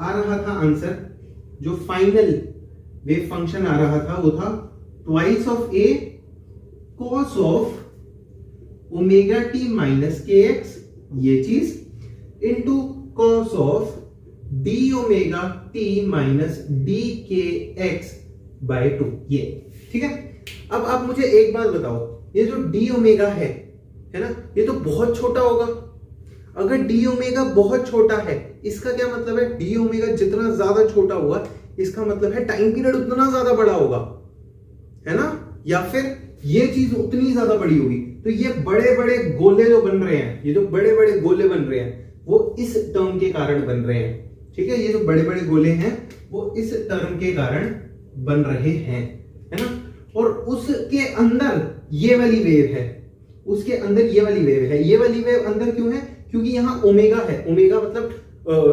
आ रहा था आंसर, जो फाइनल वेव फंक्शन आ रहा था वो था twice of A cos of omega t minus k x, ये चीज, into cos of D omega t minus D k x bye 2, ये। ठीक है, अब आप मुझे एक बात बताओ, ये जो डी ओमेगा है ना, ये तो बहुत छोटा होगा। अगर डी ओमेगा बहुत छोटा है, इसका क्या मतलब है? डी ओमेगा जितना ज्यादा छोटा होगा इसका मतलब है टाइम पीरियड उतना ज्यादा बड़ा होगा, है ना, या फिर ये चीज उतनी ज्यादा बड़ी होगी। तो ये बड़े बड़े गोले जो बन रहे हैं, ये जो बड़े बड़े गोले बन रहे हैं वो इस टर्म के कारण बन रहे हैं। ठीक है, ये जो बड़े बड़े गोले हैं वो इस टर्म के कारण बन रहे हैं, है ना। और उसके अंदर ये वाली वेव है, उसके अंदर ये वाली वेव है। ये वाली वेव अंदर क्यों है? क्योंकि यहाँ ओमेगा है। ओमेगा मतलब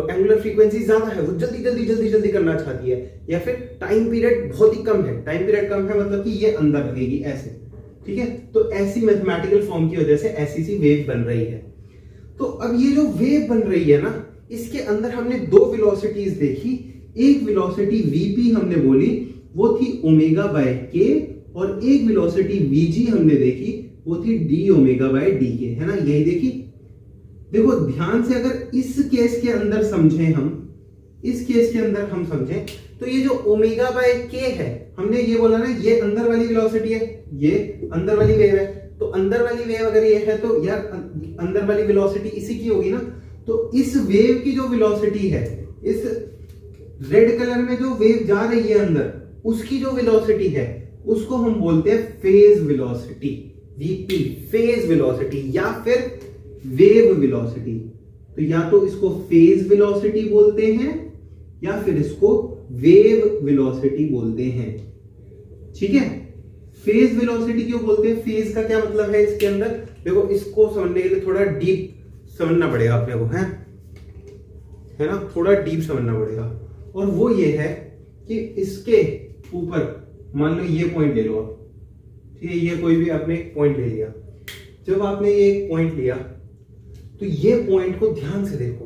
एंगुलर फ्रीक्वेंसी ज्यादा है, वो जल्दी करना चाहती है, या फिर टाइम पीरियड बहुत ही कम है। टाइम पीरियड कम है मतलब कि ये अंदर लगेगी ऐसे। ठीक है, तो ऐसी मैथमेटिकल फॉर्म की वजह से ऐसी सी वेव बन रही है। तो अब ये जो वेव बन रही है ना, इसके अंदर हमने दो वेलोसिटीज देखी। एक वेलोसिटी vp हमने बोली, वो थी ओमेगा बाय के, और एक वेलोसिटी vg हमने देखी, वो थी डी ओमेगा बाय डी के, है ना, यही देखी। देखो ध्यान से, अगर इस केस के अंदर समझें हम समझें तो ये जो ओमेगा बाय के है, हमने ये बोला ना, ये अंदर वाली वेलोसिटी है, ये अंदर वाली वेव है। तो अंदर वाली वेव अगर ये है तो यार अंदर वाली वेलोसिटी इसी की होगी ना। तो इस वेव की जो वेलोसिटी है, इस रेड कलर में जो वेव जा रही है अंदर, उसकी जो वेलोसिटी है उसको हम बोलते हैं phase velocity, VP, phase velocity, या फिर वेव वेलोसिटी। तो या तो इसको फेज वेलोसिटी बोलते हैं या फिर इसको वेव वेलोसिटी बोलते हैं। ठीक है, फेज वेलोसिटी क्यों बोलते हैं? फेज का क्या मतलब है इसके अंदर? देखो, इसको समझने के लिए थोड़ा डीप समझना पड़ेगा अपने को, है ना, थोड़ा डीप समझना पड़ेगा। और वो ये है कि इसके ऊपर मान लो ये पॉइंट ले लो आप, ठीक है, ये कोई भी आपने एक पॉइंट ले लिया। जब आपने ये एक पॉइंट लिया तो ये पॉइंट को ध्यान से देखो,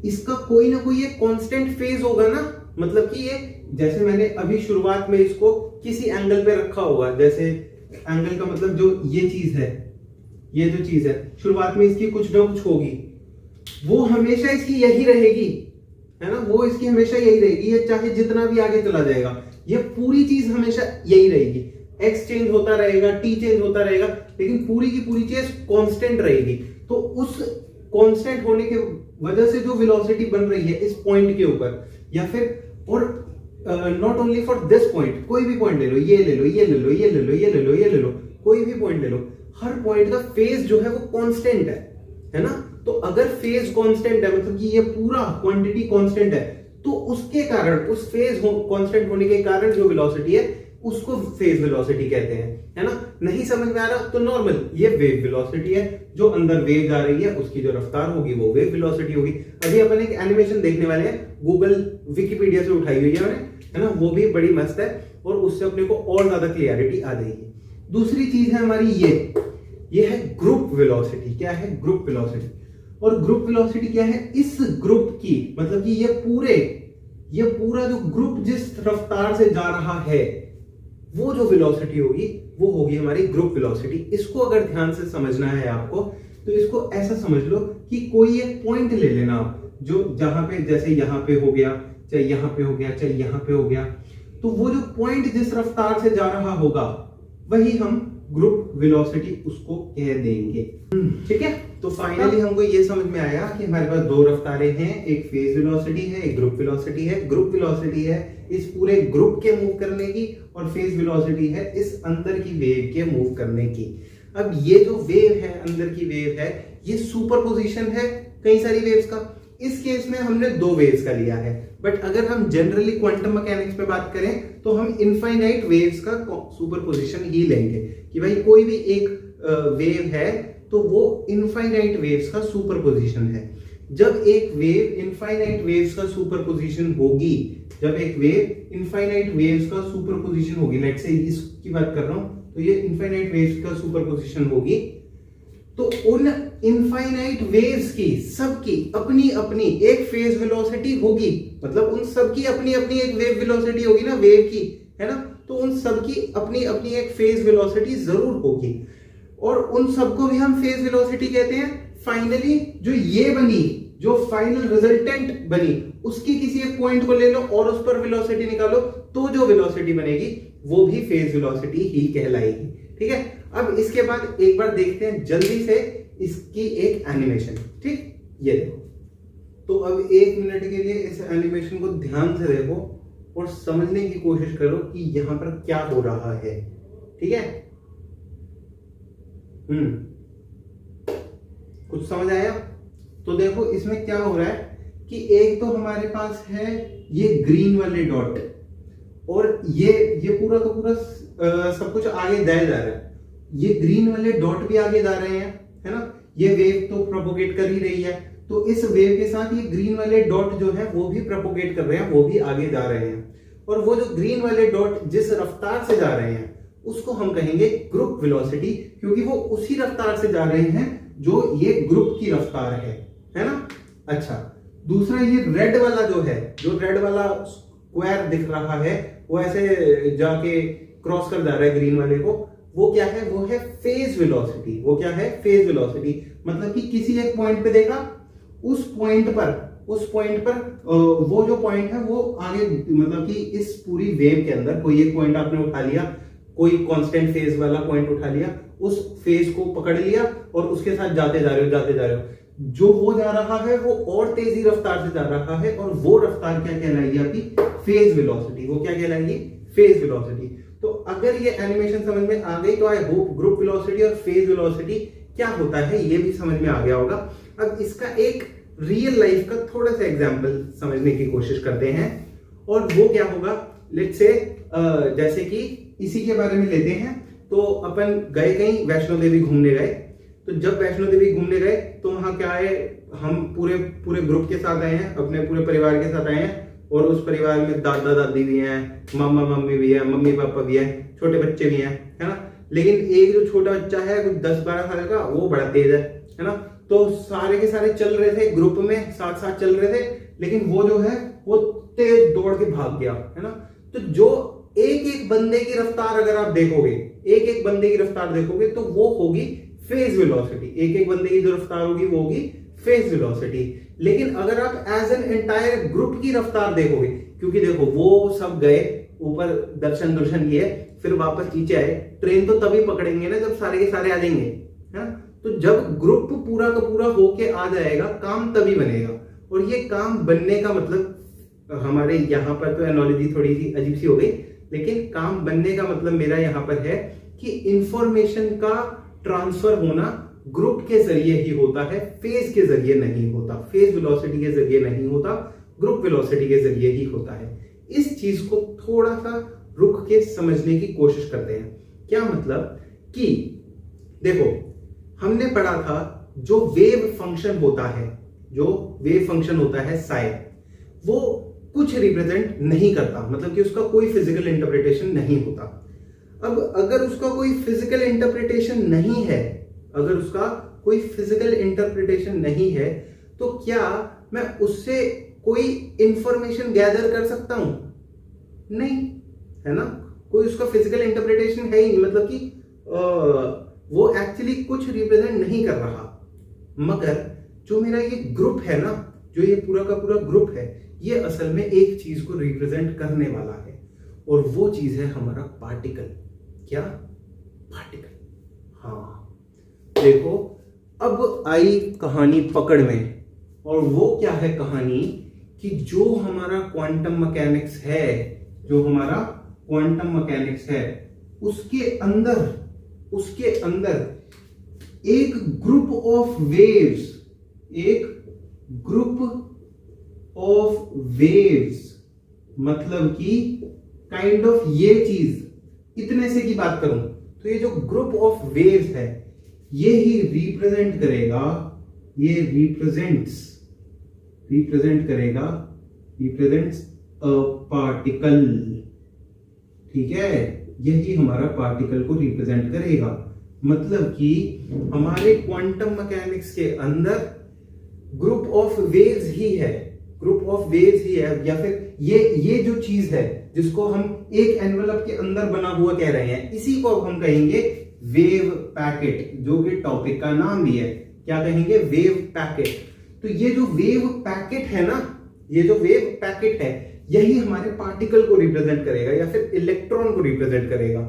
इसका कोई ना कोई एक कांस्टेंट फेज होगा ना। मतलब कि ये, जैसे मैंने अभी शुरुआत में इसको किसी एंगल पे रखा होगा, जैसे एंगल का मतलब जो ये चीज है, ये जो चीज है शुरुआत में इसकी कुछ ना कुछ होगी, वो हमेशा इसकी यही रहेगी, है ना, वो इसकी हमेशा यही रहेगी। ये चाहे जितना भी आगे चला जाएगा, ये पूरी चीज हमेशा यही रहेगी। x चेंज होता रहेगा, t चेंज होता रहेगा, लेकिन पूरी की पूरी चीज कांस्टेंट रहेगी। तो उस कांस्टेंट होने के वजह से जो वेलोसिटी बन रही है इस पॉइंट के ऊपर, या फिर और not only for this point, कोई भी पॉइंट ले लो, ये ले लो, ये ले लो, ये ले लो, ये ले लो, ये ले लो, कोई भी पॉइंट ले लो, हर पॉइंट का फेज जो है वो कांस्टेंट है ना। तो अगर फेज कांस्टेंट है, मतलब कि ये पूरा क्वांटिटी कांस्टेंट है, तो उसके कारण, उस फेज कांस्टेंट होने के कारण जो वेलोसिटी है उसको फेज वेलोसिटी कहते हैं, है ना। नहीं समझ में आ रहा तो नॉर्मल, ये वेव वेलोसिटी है, जो अंदर वेव जा रही है उसकी जो रफ्तार होगी वो वेव वेलोसिटी होगी। अभी अपन एक एनिमेशन देखने वाले हैं, गूगल विकिपीडिया से उठाई हुई है मैंने, है ना, वो भी बड़ी मस्त है और उससे अपने को और ज्यादा क्लियरिटी आ जाएगी। दूसरी चीज है हमारी ये है ग्रुप वेलोसिटी। क्या है? Group velocity. और ग्रुप वेलोसिटी क्या है? इस ग्रुप की, मतलब कि ये पूरा जो ग्रुप जिस रफ्तार से जा रहा है वो जो वेलोसिटी होगी वो होगी हमारी ग्रुप वेलोसिटी। इसको अगर ध्यान से समझना है आपको तो इसको ऐसा समझ लो कि कोई एक पॉइंट ले लेना आप, जो जहां पे, जैसे यहां पे हो गया, चाहे यहां पे हो गया, चाहे यहां पे हो गया, तो वो जो पॉइंट जिस रफ्तार से जा रहा होगा वही हम ग्रुप वेलोसिटी उसको कह देंगे। ठीक है। तो फाइनली हमको ये समझ में आया कि हमारे पास दो रफ्तारें हैं, एक फेज वेलोसिटी है, एक ग्रुप वेलोसिटी है। ग्रुप वेलोसिटी है इस पूरे ग्रुप के मूव करने की, और फेज वेलोसिटी है इस अंदर की वेव के मूव करने की। अब ये जो वेव है, अंदर की वेव है, ये सुपरपोजिशन है कई सारी वेव्स का। इस केस में हमने दो वेव्स का लिया है, बट अगर हम जनरली क्वांटम मैकेनिक्स पे बात करें तो हम इनफाइनाइट वेव्स का सुपरपोजिशन ही लेंगे कि भाई कोई भी एक वेव है तो वो इनफाइनाइट वेव्स का सुपरपोजिशन है। जब एक वेव इनफाइनाइट वेव्स का सुपरपोजिशन होगी, जब एक वेव इनफाइनाइट वेव्स का सुपरपोजिशन होगी, लेट्स से इसकी बात कर रहा हूं, तो ये इनफाइनाइट वेव्स का सुपरपोजिशन होगी, तो उन इनफाइनाइट वेव्स की सबकी अपनी अपनी एक फेज वेलोसिटी होगी। मतलब उन सबकी अपनी अपनी एक वेव वेलोसिटी होगी ना, वेव की, है ना। तो उन सबकी अपनी अपनी एक फेज वेलोसिटी जरूर होगी, और उन सबको भी हम फेज वेलोसिटी कहते हैं। फाइनली जो ये बनी, जो फाइनल रिजल्टेंट बनी, उसकी किसी एक पॉइंट को ले लो और उस पर वेलोसिटी निकालो, तो जो वेलोसिटी बनेगी वो भी फेज वेलोसिटी ही कहलाएगी। ठीक है। अब इसके बाद एक बार देखते हैं जल्दी से इसकी एक एनिमेशन। ठीक, ये देखो। तो अब 1 मिनट के लिए इस एनिमेशन को ध्यान से देखो और समझने की कोशिश करो कि यहां पर क्या हो रहा है। ठीक है। कुछ समझ आया? तो देखो इसमें क्या हो रहा है कि एक तो हमारे पास है ये ग्रीन वाले डॉट, और ये पूरा का पूरा सब कुछ आगे जाया जा रहा है। ये ग्रीन वाले डॉट भी आगे जा रहे हैं, है ना। ये वेव तो प्रोपोगेट कर ही रही है, तो इस वेव के साथ ये ग्रीन वाले डॉट जो है वो भी प्रोपोगेट कर रहे हैं, वो भी आगे जा रहे हैं। और वो जो ग्रीन वाले डॉट जिस रफ्तार से जा रहे हैं उसको हम कहेंगे ग्रुप वेलोसिटी, क्योंकि वो उसी रफ्तार से जा रहे हैं जो ये ग्रुप की रफ्तार है ना। अच्छा, दूसरा ये रेड वाला जो है, जो रेड वाला स्क्वायर दिख रहा है वो ऐसे जाके क्रॉस कर जा रहा है ग्रीन वाले को, वो क्या है? वो है फेज वेलोसिटी। वो क्या है? Phase velocity. मतलब कि किसी एक पॉइंट पे देखा, उस पॉइंट पर वो जो पॉइंट है वो आगे, मतलब कि इस पूरी वेव के अंदर कोई एक पॉइंट आपने उठा लिया, कोई कांस्टेंट फेज वाला पॉइंट उठा लिया, उस फेज को पकड़ लिया और उसके साथ जाते जा रहे हो। जो हो जा रहा है वो और तेजी रफ्तार से जा रहा है, और वो रफ्तार क्या कहलाएगी? आपकी फेज वेलोसिटी। वो क्या कहलाएगी? Phase velocity. तो अगर ये एनिमेशन समझ में आ गई तो आई होप ग्रुप वेलोसिटी और फेज वेलोसिटी क्या होता है ये भी समझ में आ गया होगा। अब इसका एक रियल लाइफ का थोड़ा सा एग्जांपल समझने की कोशिश करते हैं, और वो क्या होगा? लेट्स से जैसे कि इसी के बारे में लेते हैं। तो अपन गए कहीं, वैष्णो देवी घूमने गए। तो जब वैष्णो देवी घूमने गए तो वहां क्या है, हम पूरे ग्रुप के साथ आए हैं, अपने पूरे परिवार के साथ आए हैं, और उस परिवार में दादा दादी भी हैं, मामा मम्मी भी है, मम्मी पापा भी है, छोटे बच्चे भी हैं, है ना। लेकिन एक जो छोटा बच्चा है कुछ 10-12 साल का, वो बड़ा तेज है ना। तो सारे के सारे चल रहे थे ग्रुप में, साथ साथ चल रहे थे, लेकिन वो जो है वो तेज दौड़ के भाग गया, है ना। तो जो एक एक बंदे की रफ्तार अगर आप देखोगे, एक एक बंदे की रफ्तार देखोगे तो वो होगी फेज वेलोसिटी। एक एक बंदे की जो रफ्तार होगी वो होगी फेज वेलोसिटी। लेकिन अगर आप एज एन एंटायर ग्रुप की रफ्तार देखोगे, क्योंकि देखो वो सब गए ऊपर दर्शन दुर्शन किए, फिर वापस नीचे आए। ट्रेन तो तभी पकड़ेंगे ना जब सारे के सारे आ जाएंगे, है ना। तो जब ग्रुप पूरा का पूरा होके आ जाएगा, काम तभी बनेगा। और ये काम बनने का मतलब, हमारे यहाँ पर तो एनालॉजी थोड़ी सी अजीब सी हो गई, लेकिन काम बनने का मतलब मेरा यहाँ पर है कि इंफॉर्मेशन का ट्रांसफर होना ग्रुप के जरिए ही होता है, फेज के जरिए नहीं होता, फेज वेलोसिटी के जरिए नहीं होता, ग्रुप वेलोसिटी के जरिए ही होता है। इस चीज को थोड़ा सा रुक के समझने की कोशिश करते हैं। क्या मतलब कि देखो, हमने पढ़ा था जो वेव फंक्शन होता है, जो वेव फंक्शन होता है साइ, वो कुछ रिप्रेजेंट नहीं करता, मतलब कि उसका कोई फिजिकल इंटरप्रिटेशन नहीं होता। अब अगर उसका कोई फिजिकल इंटरप्रिटेशन नहीं है, अगर उसका कोई फिजिकल इंटरप्रिटेशन नहीं है, तो क्या मैं उससे कोई इंफॉर्मेशन गैदर कर सकता हूं? नहीं, है ना। कोई उसका फिजिकल इंटरप्रिटेशन है ही नहीं, मतलब कि वो एक्चुअली कुछ रिप्रेजेंट नहीं कर रहा। मगर जो मेरा ये ग्रुप है ना, जो ये पूरा का पूरा ग्रुप है, ये असल में एक चीज को रिप्रेजेंट करने वाला है, और वो चीज है हमारा पार्टिकल। क्या? पार्टिकल। हाँ, देखो अब आई कहानी पकड़ में। और वो क्या है कहानी कि जो हमारा क्वांटम मैकेनिक्स है, जो हमारा क्वांटम मैकेनिक्स है, उसके अंदर एक ग्रुप ऑफ वेव्स, एक ग्रुप ऑफ वेव्स, मतलब कि काइंड ऑफ ये चीज, इतने से की बात करूं तो ये जो ग्रुप ऑफ वेव्स है, ये ही रिप्रेजेंट करेगा, ये रिप्रेजेंट्स अ पार्टिकल। ठीक है, यही हमारा पार्टिकल को रिप्रेजेंट करेगा। मतलब कि हमारे क्वांटम मैकेनिक्स के अंदर ग्रुप ऑफ वेव्स ही है, या फिर ये जो चीज है जिसको हम एक एनवेलप के अंदर बना हुआ कह रहे हैं, इसी को हम कहेंगे वेव पैकेट, जो कि टॉपिक का नाम भी है। क्या कहेंगे? Wave packet. तो ये जो वेव पैकेट है ना, ये जो वेव पैकेट है, यही हमारे पार्टिकल को रिप्रेजेंट करेगा या फिर इलेक्ट्रॉन को रिप्रेजेंट करेगा।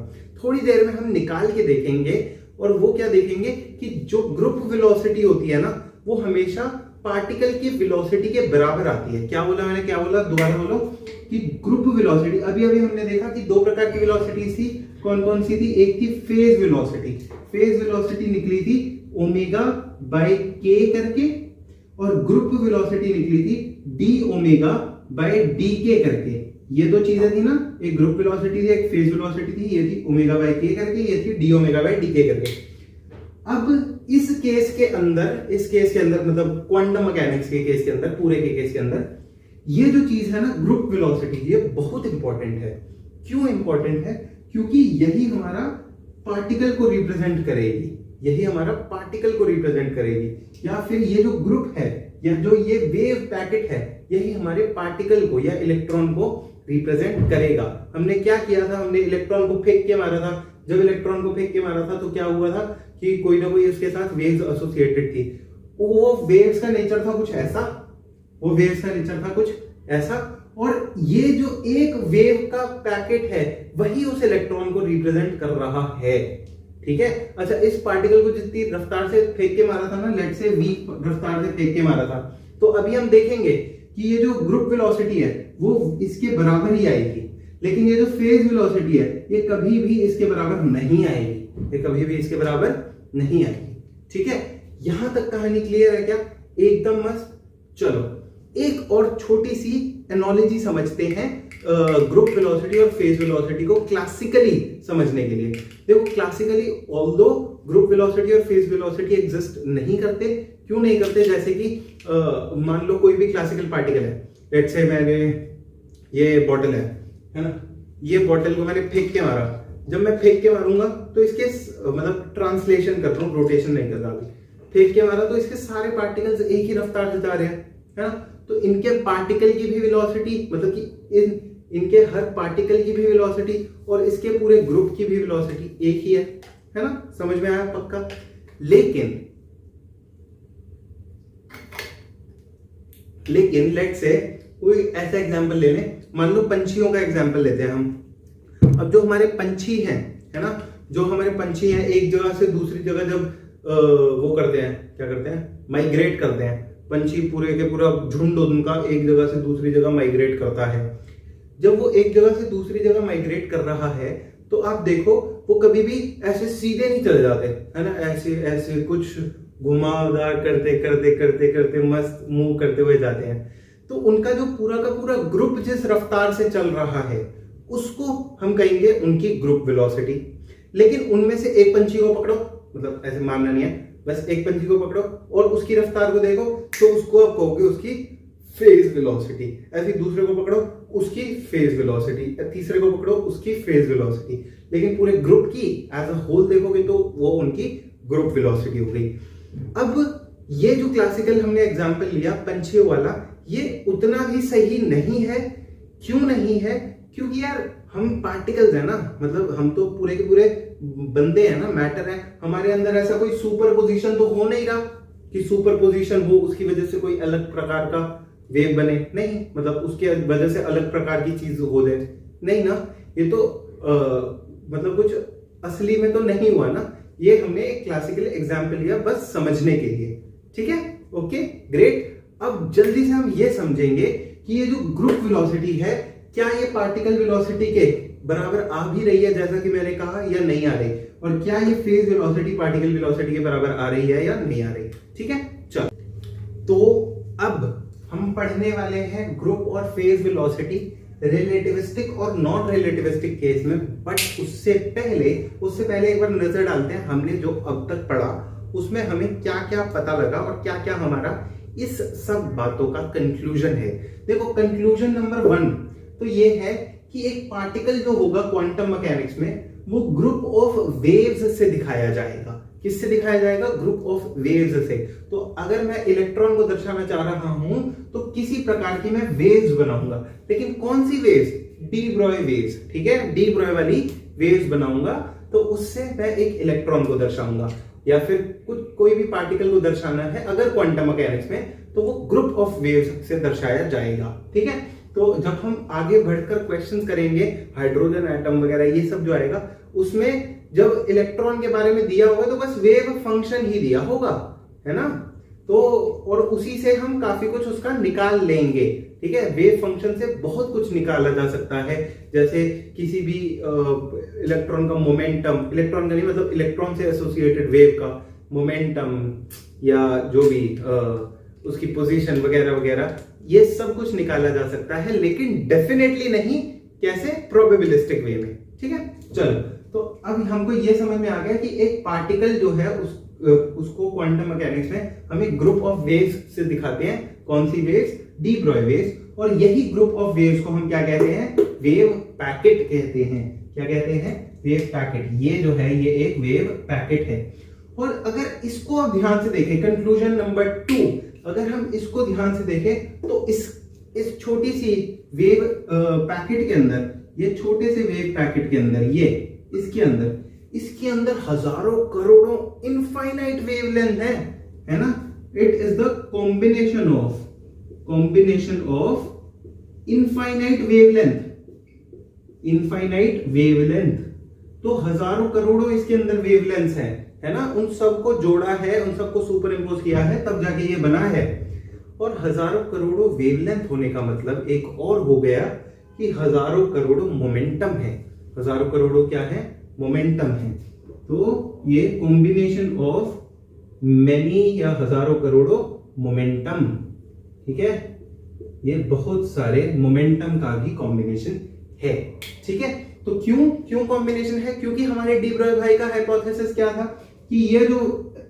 थोड़ी देर में हम निकाल के देखेंगे, और वो क्या देखेंगे कि जो ग्रुप वेलोसिटी होती है ना, वो हमेशा पार्टिकल की वेलोसिटी के बराबर आती है। क्या बोला मैंने? क्या बोला? दोबारा बोलो। कि ग्रुप वेलोसिटी, अभी हमने देखा कि दो प्रकार की वेलोसिटी थी। कौन कौन सी थी? एक थी फेज वेलोसिटी। फेज वेलोसिटी निकली थी ओमेगा बाय के करके, और ग्रुप वेलोसिटी निकली थी डी ओमेगा बाय डी के करके। ये दो चीजें थी ना, एक ग्रुप वेलोसिटी थी, एक फेज वेलोसिटी थी। ये थी ओमेगा बाय के करके, ये थी डी ओमेगा बाय डी के करके। अब इस केस के अंदर मतलब क्वांटम मैकेनिक्स के केस के अंदर, पूरे के केस के अंदर, ये जो चीज है ना ग्रुप वेलोसिटी, ये बहुत इंपॉर्टेंट है। क्यों इंपॉर्टेंट है? क्योंकि यही हमारा पार्टिकल को रिप्रेजेंट करेगी, या फिर ये जो ग्रुप है, या जो ये वेव पैकेट है, यही हमारे पार्टिकल को या इलेक्ट्रॉन को रिप्रेजेंट करेगा। हमने क्या किया था? हमने इलेक्ट्रॉन को फेंक के मारा था। जब इलेक्ट्रॉन को फेंक के मारा था तो क्या हुआ था कि कोई ना कोई उसके साथ वेव्स एसोसिएटेड थी। वो वेव्स का नेचर था कुछ ऐसा, और ये जो एक वेव का पैकेट है, वही उस इलेक्ट्रॉन को रिप्रेजेंट कर रहा है। ठीक है। अच्छा, इस पार्टिकल को जितनी रफ्तार से फेंक के मारा था ना, लेट से v रफ्तार से फेंक के मारा था, तो अभी हम देखेंगे कि ये जो ग्रुप वेलोसिटी है वो इसके बराबर ही आएगी, लेकिन ये जो फेज वेलोसिटी है ये कभी भी इसके बराबर नहीं आएगी। ठीक है, यहां तक कहानी क्लियर है क्या? एकदम मस्त। चलो एक और छोटी सी एनालॉजी समझते हैं ग्रुप वेलोसिटी और फेज वेलोसिटी को क्लासिकली समझने के लिए। देखो, क्लासिकली ऑल्दो ग्रुप वेलोसिटी और फेज वेलोसिटी एग्जिस्ट नहीं करते। क्यों नहीं करते? जैसे कि मान लो कोई भी क्लासिकल पार्टिकल है, लेट्स से मैंने ये बॉटल है ना, ये बॉटल को मैंने फेंक के मारा। जब मैं फेंक के मारूंगा तो इसके मतलब ट्रांसलेशन कर रहा हूँ, रोटेशन नहीं कर रहा। अभी फेंक के मारा तो इसके सारे पार्टिकल्स एक ही रफ्तार से जा रहे हैं, है ना। तो इनके पार्टिकल की भी वेलोसिटी, मतलब कि इनके हर पार्टिकल की भी वेलोसिटी और इसके पूरे ग्रुप की भी वेलोसिटी एक ही है ना। समझ में आया? पक्का। लेकिन लेट्स से कोई ऐसा एग्जांपल ले लें, मान लो पंछियों का एग्जांपल लेते हैं हम। अब जो हमारे पंछी हैं, है ना, जो हमारे पंछी हैं एक जगह से दूसरी जगह जब वो करते हैं, क्या करते हैं, माइग्रेट करते हैं। पंछी पूरे के पूरा झुंड उनका एक जगह से दूसरी जगह माइग्रेट करता है। जब वो एक जगह से दूसरी जगह माइग्रेट कर रहा है तो आप देखो वो कभी भी ऐसे सीधे नहीं चले जाते, है ना, ऐसे ऐसे कुछ घुमावदार करते करते करते करते मस्त मूव करते हुए जाते हैं। तो उनका जो पूरा का पूरा ग्रुप जिस रफ्तार से चल रहा है उसको हम कहेंगे उनकी ग्रुप वेलोसिटी। लेकिन उनमें से एक पंछी को पकड़ो, मतलब ऐसे मानना नहीं है, बस एक पंछी को पकड़ो और उसकी रफ्तार को देखो तो उसको आप कहोगे उसकी फेज वेलोसिटी। ऐसे दूसरे को पकड़ो उसकी फेज वेलोसिटी, तीसरे को पकड़ो उसकी फेज वेलोसिटी। लेकिन पूरे ग्रुप की एज अ होल देखोगे तो वो उनकी ग्रुप वेलोसिटी हो गई। अब ये जो क्लासिकल हमने एग्जांपल लिया पंछियों वाला, ये उतना भी सही नहीं है। क्यों नहीं है? क्योंकि यार हम पार्टिकल्स है ना, मतलब हम तो पूरे के पूरे बंदे हैं ना, मैटर है। हमारे अंदर ऐसा कोई सुपर पोजिशन तो हो नहीं रहा कि सुपर पोजिशन हो उसकी वजह से कोई अलग प्रकार का वेव बने, नहीं, मतलब उसके वजह से अलग प्रकार की चीज हो जाए, नहीं ना। ये तो मतलब कुछ असली में तो नहीं हुआ ना। ये हमने एक क्लासिकल एग्जांपल लिया बस समझने के लिए, ठीक है, ओके, ग्रेट। अब जल्दी से हम ये समझेंगे कि ये जो ग्रुप वेलोसिटी है क्या ये पार्टिकल वेलोसिटी के बराबर आ भी रही है जैसा कि मैंने कहा, या नहीं आ रही, और क्या ये फेज वेलोसिटी पार्टिकल वेलोसिटी के बराबर आ रही है या नहीं आ रही, ठीक है। चल, तो अब हम पढ़ने वाले हैं ग्रुप और फेज वेलोसिटी रिलेटिविस्टिक और नॉन रिलेटिविस्टिक केस में। बट उससे पहले एक बार नजर डालते हैं हमने जो अब तक पढ़ा उसमें हमें क्या क्या पता लगा और क्या क्या हमारा इस सब बातों का कंक्लूजन है। देखो, कंक्लूजन नंबर 1 तो ये है कि एक पार्टिकल जो होगा क्वांटम मैकेनिक्स में वो ग्रुप ऑफ वेव्स से दिखाया जाएगा। किससे दिखाया जाएगा? ग्रुप ऑफ वेव्स से। तो अगर मैं इलेक्ट्रॉन को दर्शाना चाह रहा हूं तो किसी प्रकार की मैं वेव्स बनाऊंगा, लेकिन कौन सी वेव्स? डी ब्रॉय वेव्स, ठीक है, डी ब्रॉय वाली वेव्स बनाऊंगा। तो उससे मैं एक इलेक्ट्रॉन को दर्शाऊंगा या फिर कोई भी पार्टिकल को दर्शाना है अगर क्वांटम मैकेनिक्स में, तो वो ग्रुप ऑफ वेव्स से दर्शाया जाएगा, ठीक है। तो जब हम आगे बढ़कर क्वेश्चंस करेंगे हाइड्रोजन एटम वगैरह ये सब जो आएगा उसमें जब इलेक्ट्रॉन के बारे में दिया होगा तो बस वेव फंक्शन ही दिया होगा, है ना। तो और उसी से हम काफी कुछ उसका निकाल लेंगे, ठीक है। वेव फंक्शन से बहुत कुछ निकाला जा सकता है, जैसे किसी भी इलेक्ट्रॉन का मोमेंटम, इलेक्ट्रॉन का नहीं मतलब इलेक्ट्रॉन से एसोसिएटेड वेव का मोमेंटम या जो भी उसकी पोजीशन वगैरह वगैरह, ये सब कुछ निकाला जा सकता है, लेकिन डेफिनेटली नहीं कैसे? प्रोबेबिलिस्टिक वे में, ठीक है। चलो, तो अब हमको ये समझ में आ गया कि एक पार्टिकल जो है उसको क्वांटम मैकेनिक्स में हम एक ग्रुप ऑफ वेव्स से दिखाते हैं। कौन सी वेव्स? D Broglie waves. और यही ग्रुप ऑफ वेव्स को हम क्या कहते हैं? वेव पैकेट कहते हैं। क्या कहते हैं? Wave packet. ये जो है ये एक वेव पैकेट है। और अगर इसको आप ध्यान से देखें, कंक्लूजन नंबर 2, अगर हम इसको ध्यान से देखें तो इस छोटी सी वेव पैकेट के अंदर, ये छोटे से वेव पैकेट के अंदर, ये इसके अंदर हजारों करोड़ों इनफाइनाइट वेवलेंथ है ना। It is the combination of infinite wavelength. तो हजारों करोड़ों इसके अंदर वेवलेंथ्स है ना। उन सबको जोड़ा है, उन सबको सुपर इम्पोज किया है, तब जाके ये बना है। और हजारों करोड़ों वेवलेंथ होने का मतलब एक और हो गया कि हजारों करोड़ों मोमेंटम है। हजारों करोड़ों क्या है? मोमेंटम है। तो ये कॉम्बिनेशन ऑफ मैनी या हजारों करोड़ों मोमेंटम, ठीक है, ये बहुत सारे मोमेंटम का भी कॉम्बिनेशन है, ठीक है। तो क्यों कॉम्बिनेशन है? क्योंकि हमारे डी ब्रॉय भाई का हाइपोथेसिस क्या था कि ये जो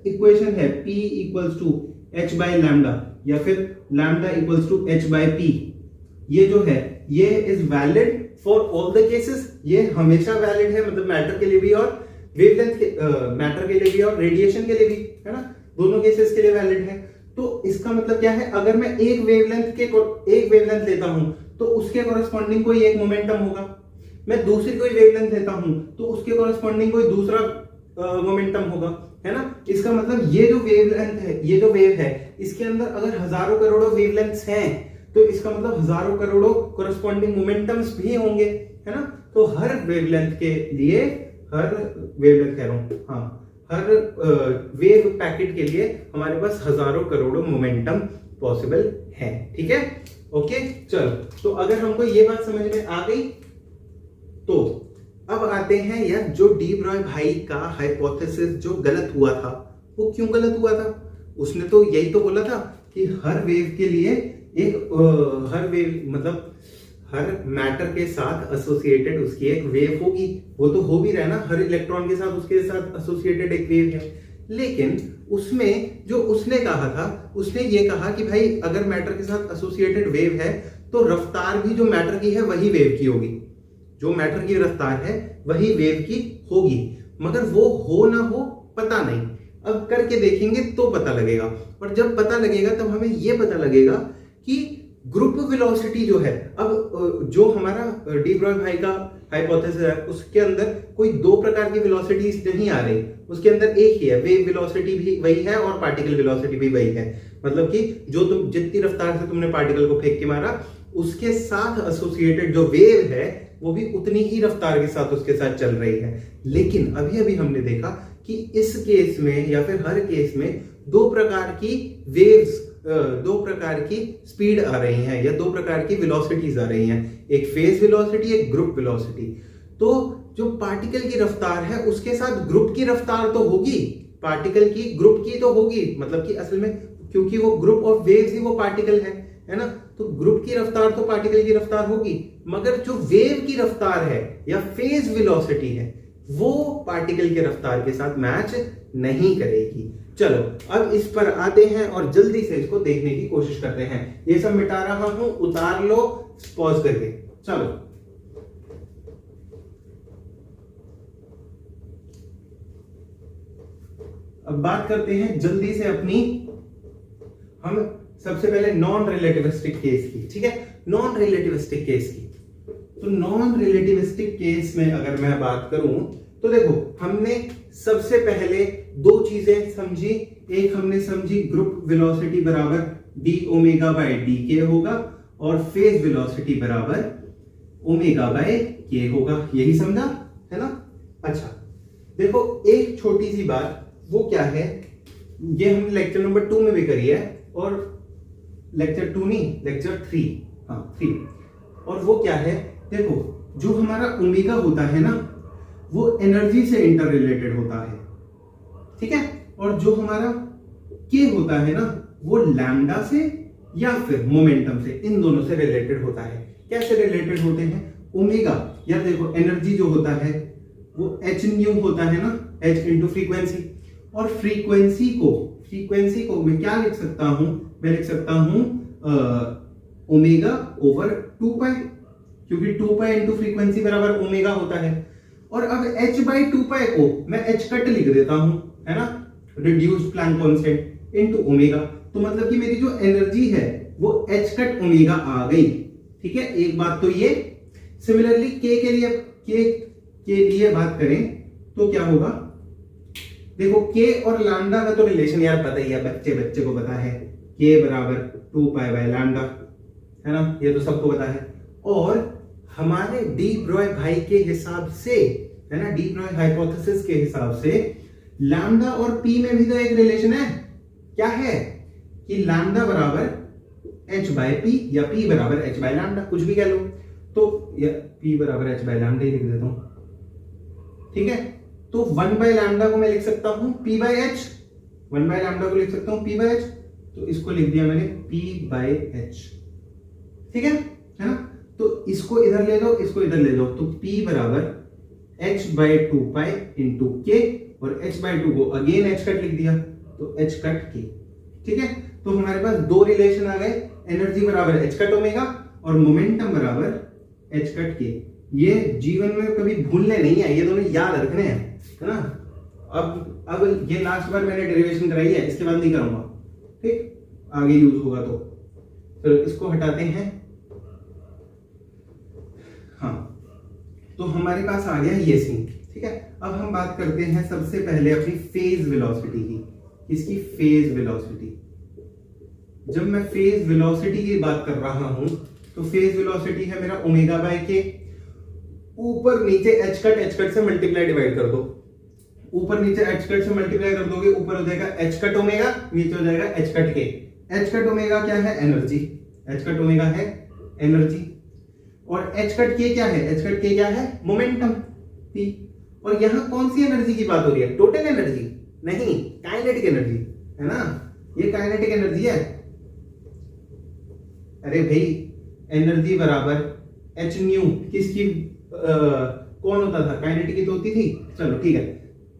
इक्वेशन है P equals to h by lambda या फिर lambda equals to h by p, ये जो है ये is valid for all the cases. ये हमेशा वैलिड है, मतलब मैटर के लिए भी और वेवलेंथ के मैटर के लिए भी और रेडिएशन के लिए भी, है ना, दोनों केसेस के लिए वैलिड है। तो इसका मतलब क्या है? अगर मैं एक वेवलेंथ लेता हूं तो उसके कॉरेस्पॉन्डिंग कोई एक मोमेंटम होगा। मैं दूसरी कोई वेवलेंथ लेता हूं तो उसके कॉरेस्पॉन्डिंग कोई दूसरा मोमेंटम होगा, है ना। इसका मतलब ये जो वेवलेंथ है, ये जो वेव है, इसके अंदर अगर हजारों करोड़ों वेवलेंथ्स हैं तो इसका मतलब हजारों करोड़ों कॉरेस्पॉन्डिंग मोमेंटम्स भी होंगे, है ना। तो हर वेवलेंथ के लिए, हर वेवलेंथ कह रहा हूं, हाँ, हर वेव पैकेट के लिए हमारे पास हजारों करोड़ों मोमेंटम पॉसिबल है। ठीक है, ओके। चलो, तो अगर हमको ये बात समझ में आ गई तो अब आते हैं यार, जो डी ब्रॉय भाई का हाइपोथेसिस जो गलत हुआ था, वो क्यों गलत हुआ था? उसने तो यही तो बोला था कि हर वेव के लिए एक हर वेव मतलब हर मैटर के साथ एसोसिएटेड उसकी एक वेव होगी। वो तो हो भी रहा है ना, हर इलेक्ट्रॉन के साथ उसके साथ एसोसिएटेड एक वेव है। लेकिन उसमें जो उसने कहा था, उसने ये कहा कि भाई अगर मैटर के साथ एसोसिएटेड वेव है तो रफ्तार भी जो मैटर की है वही वेव की होगी, जो मैटर की रफ्तार है वही वेव की होगी। मगर वो हो ना हो पता नहीं, अब करके देखेंगे तो पता लगेगा। और जब पता लगेगा तब हमें ये पता लगेगा कि ग्रुप वेलोसिटी जो है, अब जो हमारा डी ब्रॉय भाई का हाइपोथेसिस है उसके अंदर कोई दो प्रकार की वेलोसिटीज नहीं आ रही, उसके अंदर एक ही है, वेव वेलोसिटी भी वही है और पार्टिकल वेलोसिटी भी वही है। मतलब कि जो तुम जितनी रफ्तार से तुमने पार्टिकल को फेंक के मारा उसके साथ एसोसिएटेड जो वेव है वो भी उतनी ही रफ्तार के साथ उसके साथ चल रही है। लेकिन अभी अभी हमने देखा कि इस केस में या फिर हर केस में दो प्रकार की वेव्स, दो प्रकार की स्पीड आ रही हैं या दो प्रकार की वेलोसिटीज आ रही हैं, एक फेज वेलोसिटी, एक ग्रुप वेलोसिटी। तो जो पार्टिकल की रफ्तार है उसके साथ ग्रुप की रफ्तार तो होगी, पार्टिकल की ग्रुप की तो होगी, मतलब कि असल में क्योंकि वो ग्रुप ऑफ वेव्स ही वो पार्टिकल है ना, तो ग्रुप की रफ्तार तो पार्टिकल की रफ्तार होगी। मगर जो वेव की रफ्तार है या फेज वेलोसिटी है वो पार्टिकल की रफ्तार के साथ मैच नहीं करेगी। चलो अब इस पर आते हैं और जल्दी से इसको देखने की कोशिश करते हैं। ये सब मिटा रहा हूं, उतार लो पॉज करके। चलो अब बात करते हैं जल्दी से अपनी, हम सबसे पहले नॉन रिलेटिविस्टिक केस की। ठीक है, नॉन रिलेटिविस्टिक केस की। तो नॉन रिलेटिविस्टिक केस में अगर मैं बात करूं तो देखो, हमने सबसे पहले दो चीजें समझी। एक हमने समझी ग्रुप वेलोसिटी बराबर डी ओमेगा बाय डी के होगा और फेज वेलोसिटी बराबर ओमेगा बाय के होगा, यही समझा है ना। अच्छा देखो, एक छोटी सी बात, वो क्या है, ये हमने लेक्चर नंबर 2 में भी करी है और लेक्चर 2 नहीं, लेक्चर 3, हाँ 3। और वो क्या है, देखो जो हमारा ओमेगा होता है ना वो एनर्जी से इंटर रिलेटेड होता है, ठीक है। और जो हमारा के होता है ना वो लैम्डा से या फिर मोमेंटम से, इन दोनों से रिलेटेड होता है। कैसे रिलेटेड होते हैं? ओमेगा, यार देखो एनर्जी जो होता है वो h न्यू होता है ना, h इंटू फ्रीक्वेंसी। और फ्रीक्वेंसी को मैं क्या लिख सकता हूं? मैं लिख सकता हूं ओमेगा ओवर 2 पाई, क्योंकि 2 पाई इंटू फ्रीक्वेंसी बराबर ओमेगा होता है। और अब h बाई 2 पाई को मैं h कट लिख देता हूं, है ना, reduced Planck constant into omega. तो मतलब कि मेरी जो एनर्जी है वो h कट ओमेगा आ गई, ठीक है। एक बात तो ये। सिमिलरली के लिए बात करें तो क्या होगा, देखो k और लैम्डा का तो रिलेशन यार पता ही है, बच्चे को पता है, k बराबर 2 पाई बाय लैम्डा, है ना, ये तो सबको पता है। और हमारे डी ब्रॉय भाई के हिसाब से, है ना, डी ब्रॉय हाइपोथेसिस के हिसाब से लैम्डा और p में भी तो एक रिलेशन है। क्या है कि लैम्डा बराबर h बाय p या p बराबर h बाय लैम्डा, कुछ भी कह लो। तो p बराबर h बाय लैम्डा ही लिख देता हूं, ठीक है। तो 1 बाय लैम्डा को मैं लिख सकता हूं p by h, 1 by lambda को लिख सकता हूं p बाय h, तो इसको लिख दिया मैंने p बाय h, ठीक है ना। तो इसको इधर ले लो, इसको इधर ले लो, तो p बराबर h बाय 2 पाई इंटू के, और h बाय 2 को अगेन h कट लिख दिया, तो h कट के, ठीक है। तो हमारे पास दो रिलेशन आ गए, एनर्जी बराबर h कट ओमेगा और मोमेंटम बराबर h कट के। ये जीवन में कभी भूलने नहीं है, ये दोनों याद रखने हैं, है ना। अब ये लास्ट बार मैंने डेरिवेशन कराई है, इसके बाद नहीं करूंगा, ठीक, आगे यूज होगा तो इसको हटाते हैं। हाँ, तो हमारे पास आ गया ये सीन, ठीक है। अब हम बात करते हैं सबसे पहले अपनी फेज वेलोसिटी की। इसकी फेज वेलोसिटी, जब मैं फेज वेलोसिटी की बात कर रहा हूं तो फेज वेलोसिटी है मेरा ओमेगा बाय के। ऊपर नीचे एच कट से मल्टीप्लाई डिवाइड कर दो, ऊपर नीचे एच कट से मल्टीप्लाई कर दोगे, ऊपर हो जाएगा एच कट ओमेगा, नीचे हो जाएगा एच कट के। एच कट ओमेगा क्या है? एनर्जी। एच कट ओमेगा है एनर्जी, और एच कट के क्या है? एच कट के क्या है? Momentum P. और यहां कौन सी एनर्जी की बात हो रही है? टोटल एनर्जी नहीं, काइनेटिक एनर्जी है ना, ये काइनेटिक एनर्जी है। अरे भाई एनर्जी बराबर एच न्यू किसकी कौन होता था? काइनेटिक की तो होती थी। चलो ठीक है,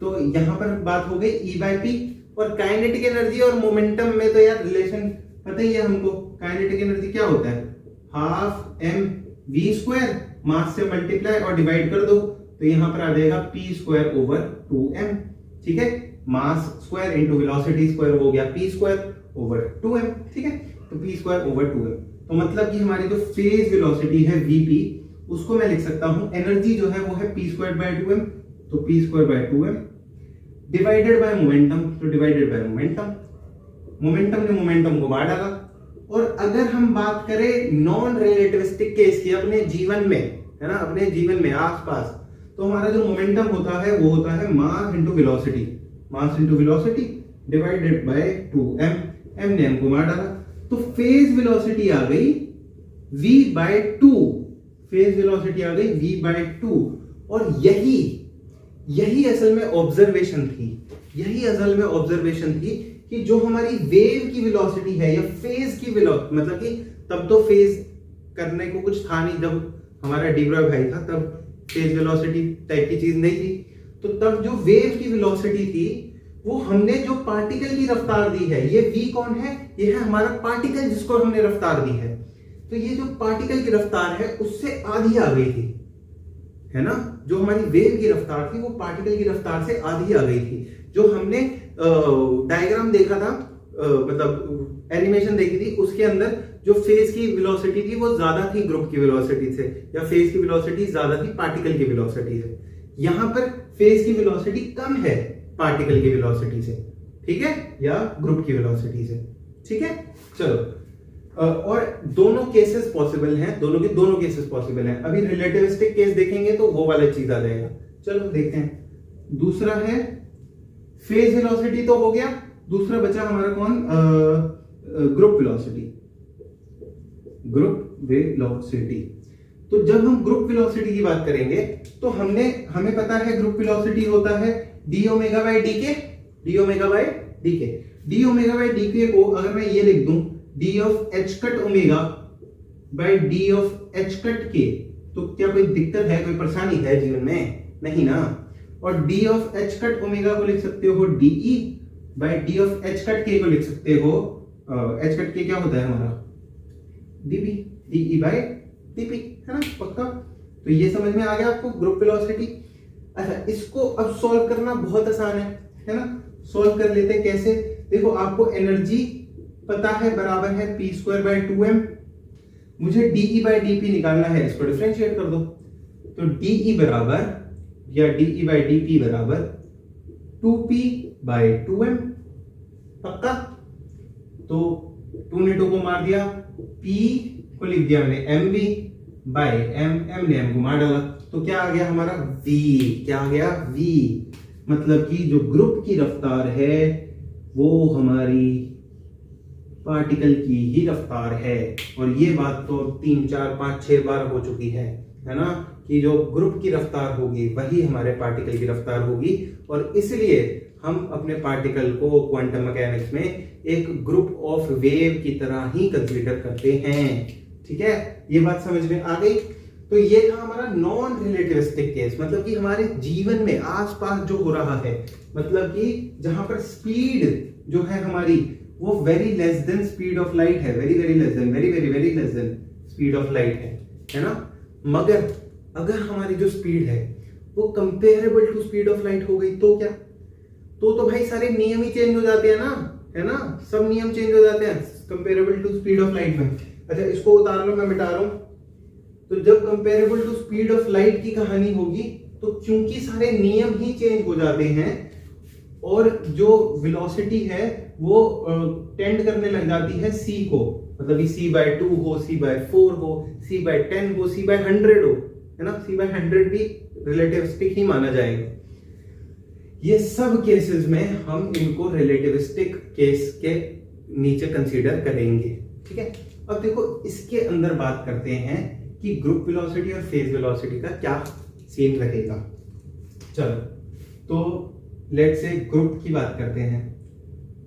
तो यहां पर बात हो गई ई बाय पी। और काइनेटिक एनर्जी और मोमेंटम में तो यार रिलेशन पता ही है हमको। काइनेटिक एनर्जी क्या होता है? हाफ एम वी स्क्वायर, मास से मल्टीप्लाई और डिवाइड कर दो, तो यहां पर आ जाएगा पी स्क्वायर ओवर 2m। ठीक है, मास स्क्वायर इनटू वेलोसिटी स्क्वायर हो गया पी स्क्वायर ओवर 2m। ठीक है, तो पी स्क्वायर ओवर 2m, तो मतलब कि हमारी जो फेज वेलोसिटी है vp, उसको मैं लिख सकता हूं, एनर्जी जो है वो है पी स्क्वायर बाय 2m, तो P square by 2m divided by momentum, तो डिवाइडेड बाय मोमेंटम। मोमेंटम ने मोमेंटम को मार डाला। और अगर हम बात करें नॉन रिलेटिविस्टिक केस की अपने जीवन में, है ना, अपने जीवन में आसपास, तो हमारा जो मोमेंटम होता है वो होता है mass into velocity, mass into velocity divided by 2m। m ने m को मार डाला, तो फेज वेलोसिटी आ गई v बाय 2, फेज वेलोसिटी आ गई v बाय 2। और यही असल में ऑब्जर्वेशन थी, यही असल में ऑब्जर्वेशन थी कि जो हमारी वेव की वेलोसिटी है या फेज की वेलोसिटी, मतलब कि तब तो फेज करने को कुछ था नहीं, जब हमारा डी ब्रॉय भाई था तब फेज वेलोसिटी टाइप की चीज नहीं थी। तो तब जो वेव की वेलोसिटी थी वो हमने जो पार्टिकल की रफ्तार दी है, ये v कौन है? ये है हमारा पार्टिकल जिसको हमने रफ्तार दी है। तो ये जो पार्टिकल की रफ्तार है उससे आधी आ गई थी, है ना, जो हमारी वेव की रफ्तार थी वो पार्टिकल की रफ्तार से आधी आ गई थी। जो हमने डायग्राम देखा था, मतलब एनिमेशन देखी थी, उसके अंदर जो फेज की वेलोसिटी थी वो ज्यादा थी ग्रुप की वेलोसिटी से, या फेज की वेलोसिटी ज्यादा थी पार्टिकल की वेलोसिटी से। यहां पर फेज की वेलोसिटी कम है पार्टिकल की वेलोसिटी से, ठीक है, या ग्रुप की वेलोसिटी से। ठीक है, चलो, और दोनों केसेस पॉसिबल हैं, दोनों केसेस पॉसिबल हैं। अभी रिलेटिविस्टिक केस देखेंगे तो वो वाला चीज आ जाएगा। चलो देखते हैं। दूसरा है फेज वेलोसिटी, तो हो गया। दूसरा बचा हमारा कौन? Group velocity. ग्रुप वेलोसिटी, तो जब हम ग्रुप वेलोसिटी की बात करेंगे तो हमें पता है ग्रुप वेलोसिटी होता है डी ओमेगा बाय डी के, डी ओमेगा बाय डी के। डी ओमेगा बाय डी के को अगर मैं ये लिख दूं D of h cut omega by d of h cut के, तो क्या कोई दिक्कत है, कोई परेशानी है जीवन में? नहीं ना। और d of h cut omega को लिख सकते हो dE by d of h cut k को लिख सकते हो, एच कट के क्या होता है हमारा? डीबी, डीई बाय डीपी, है ना, पक्का। तो ये समझ में आ गया आपको ग्रुप वेलोसिटी। अच्छा, इसको अब सॉल्व करना बहुत आसान है ना। सॉल्व कर लेते हैं कैसे? देखो, आपको एनर्जी पता है बराबर है पी स्क्वायर बाय 2m, मुझे डीई बाय डीपी निकालना है, इसको डिफरेंशिएट कर दो। तो डीई बराबर या डीई बाय डीपी बराबर 2p बाय 2m, पक्का। तो 2 ने 2 को मार दिया, p को लिख दिया मैंने mv बाय m ने m को मार डाला, तो क्या आ गया हमारा? v। क्या आ गया? v, मतलब कि जो ग्रुप की रफ्तार है वो हमारी पार्टिकल की ही रफ्तार है। और ये बात तो 3, 4, 5, 6 बार हो चुकी है ना, कि जो ग्रुप की रफ्तार होगी वही हमारे पार्टिकल की रफ्तार होगी। और इसलिए हम अपने पार्टिकल को क्वांटम मैकेनिक्स में एक ग्रुप ऑफ वेव की तरह ही कंसीडर करते हैं। ठीक है, ये बात समझ में आ गई। तो ये था हमारा नॉन रिलेटिविस्टिक केस, मतलब कि हमारे जीवन में आसपास जो हो रहा है, मतलब कि जहां पर स्पीड जो है हमारी वो very less than speed of light है, very very less than, very very very less than speed of light है ना। मगर अगर हमारी जो स्पीड है वो comparable to speed of light हो गई तो क्या? तो भाई सारे नियम ही चेंज हो जाते हैं ना, है ना, सब नियम चेंज हो जाते हैं comparable to speed of light में। अच्छा, इसको उतार लो, मैं मिटा रहा हूं। तो जब comparable to speed of light की कहानी होगी तो क्योंकि सारे नियम ही चेंज हो जाते हैं और जो वेलोसिटी है वो टेंड करने लग जाती है c को, मतलब c/2 हो, c/4 हो, c/10 हो, c/100 हो, है ना, C/100 भी रिलेटिविस्टिक ही माना जाएगा। ये सब केसेस में हम इनको रिलेटिविस्टिक केस के नीचे कंसीडर करेंगे, ठीक है। अब देखो इसके अंदर बात करते हैं कि ग्रुप वेलोसिटी और फेज वेलोसिटी का क्या सीन रहेगा। चलो तो लेट्स से ग्रुप की बात करते हैं,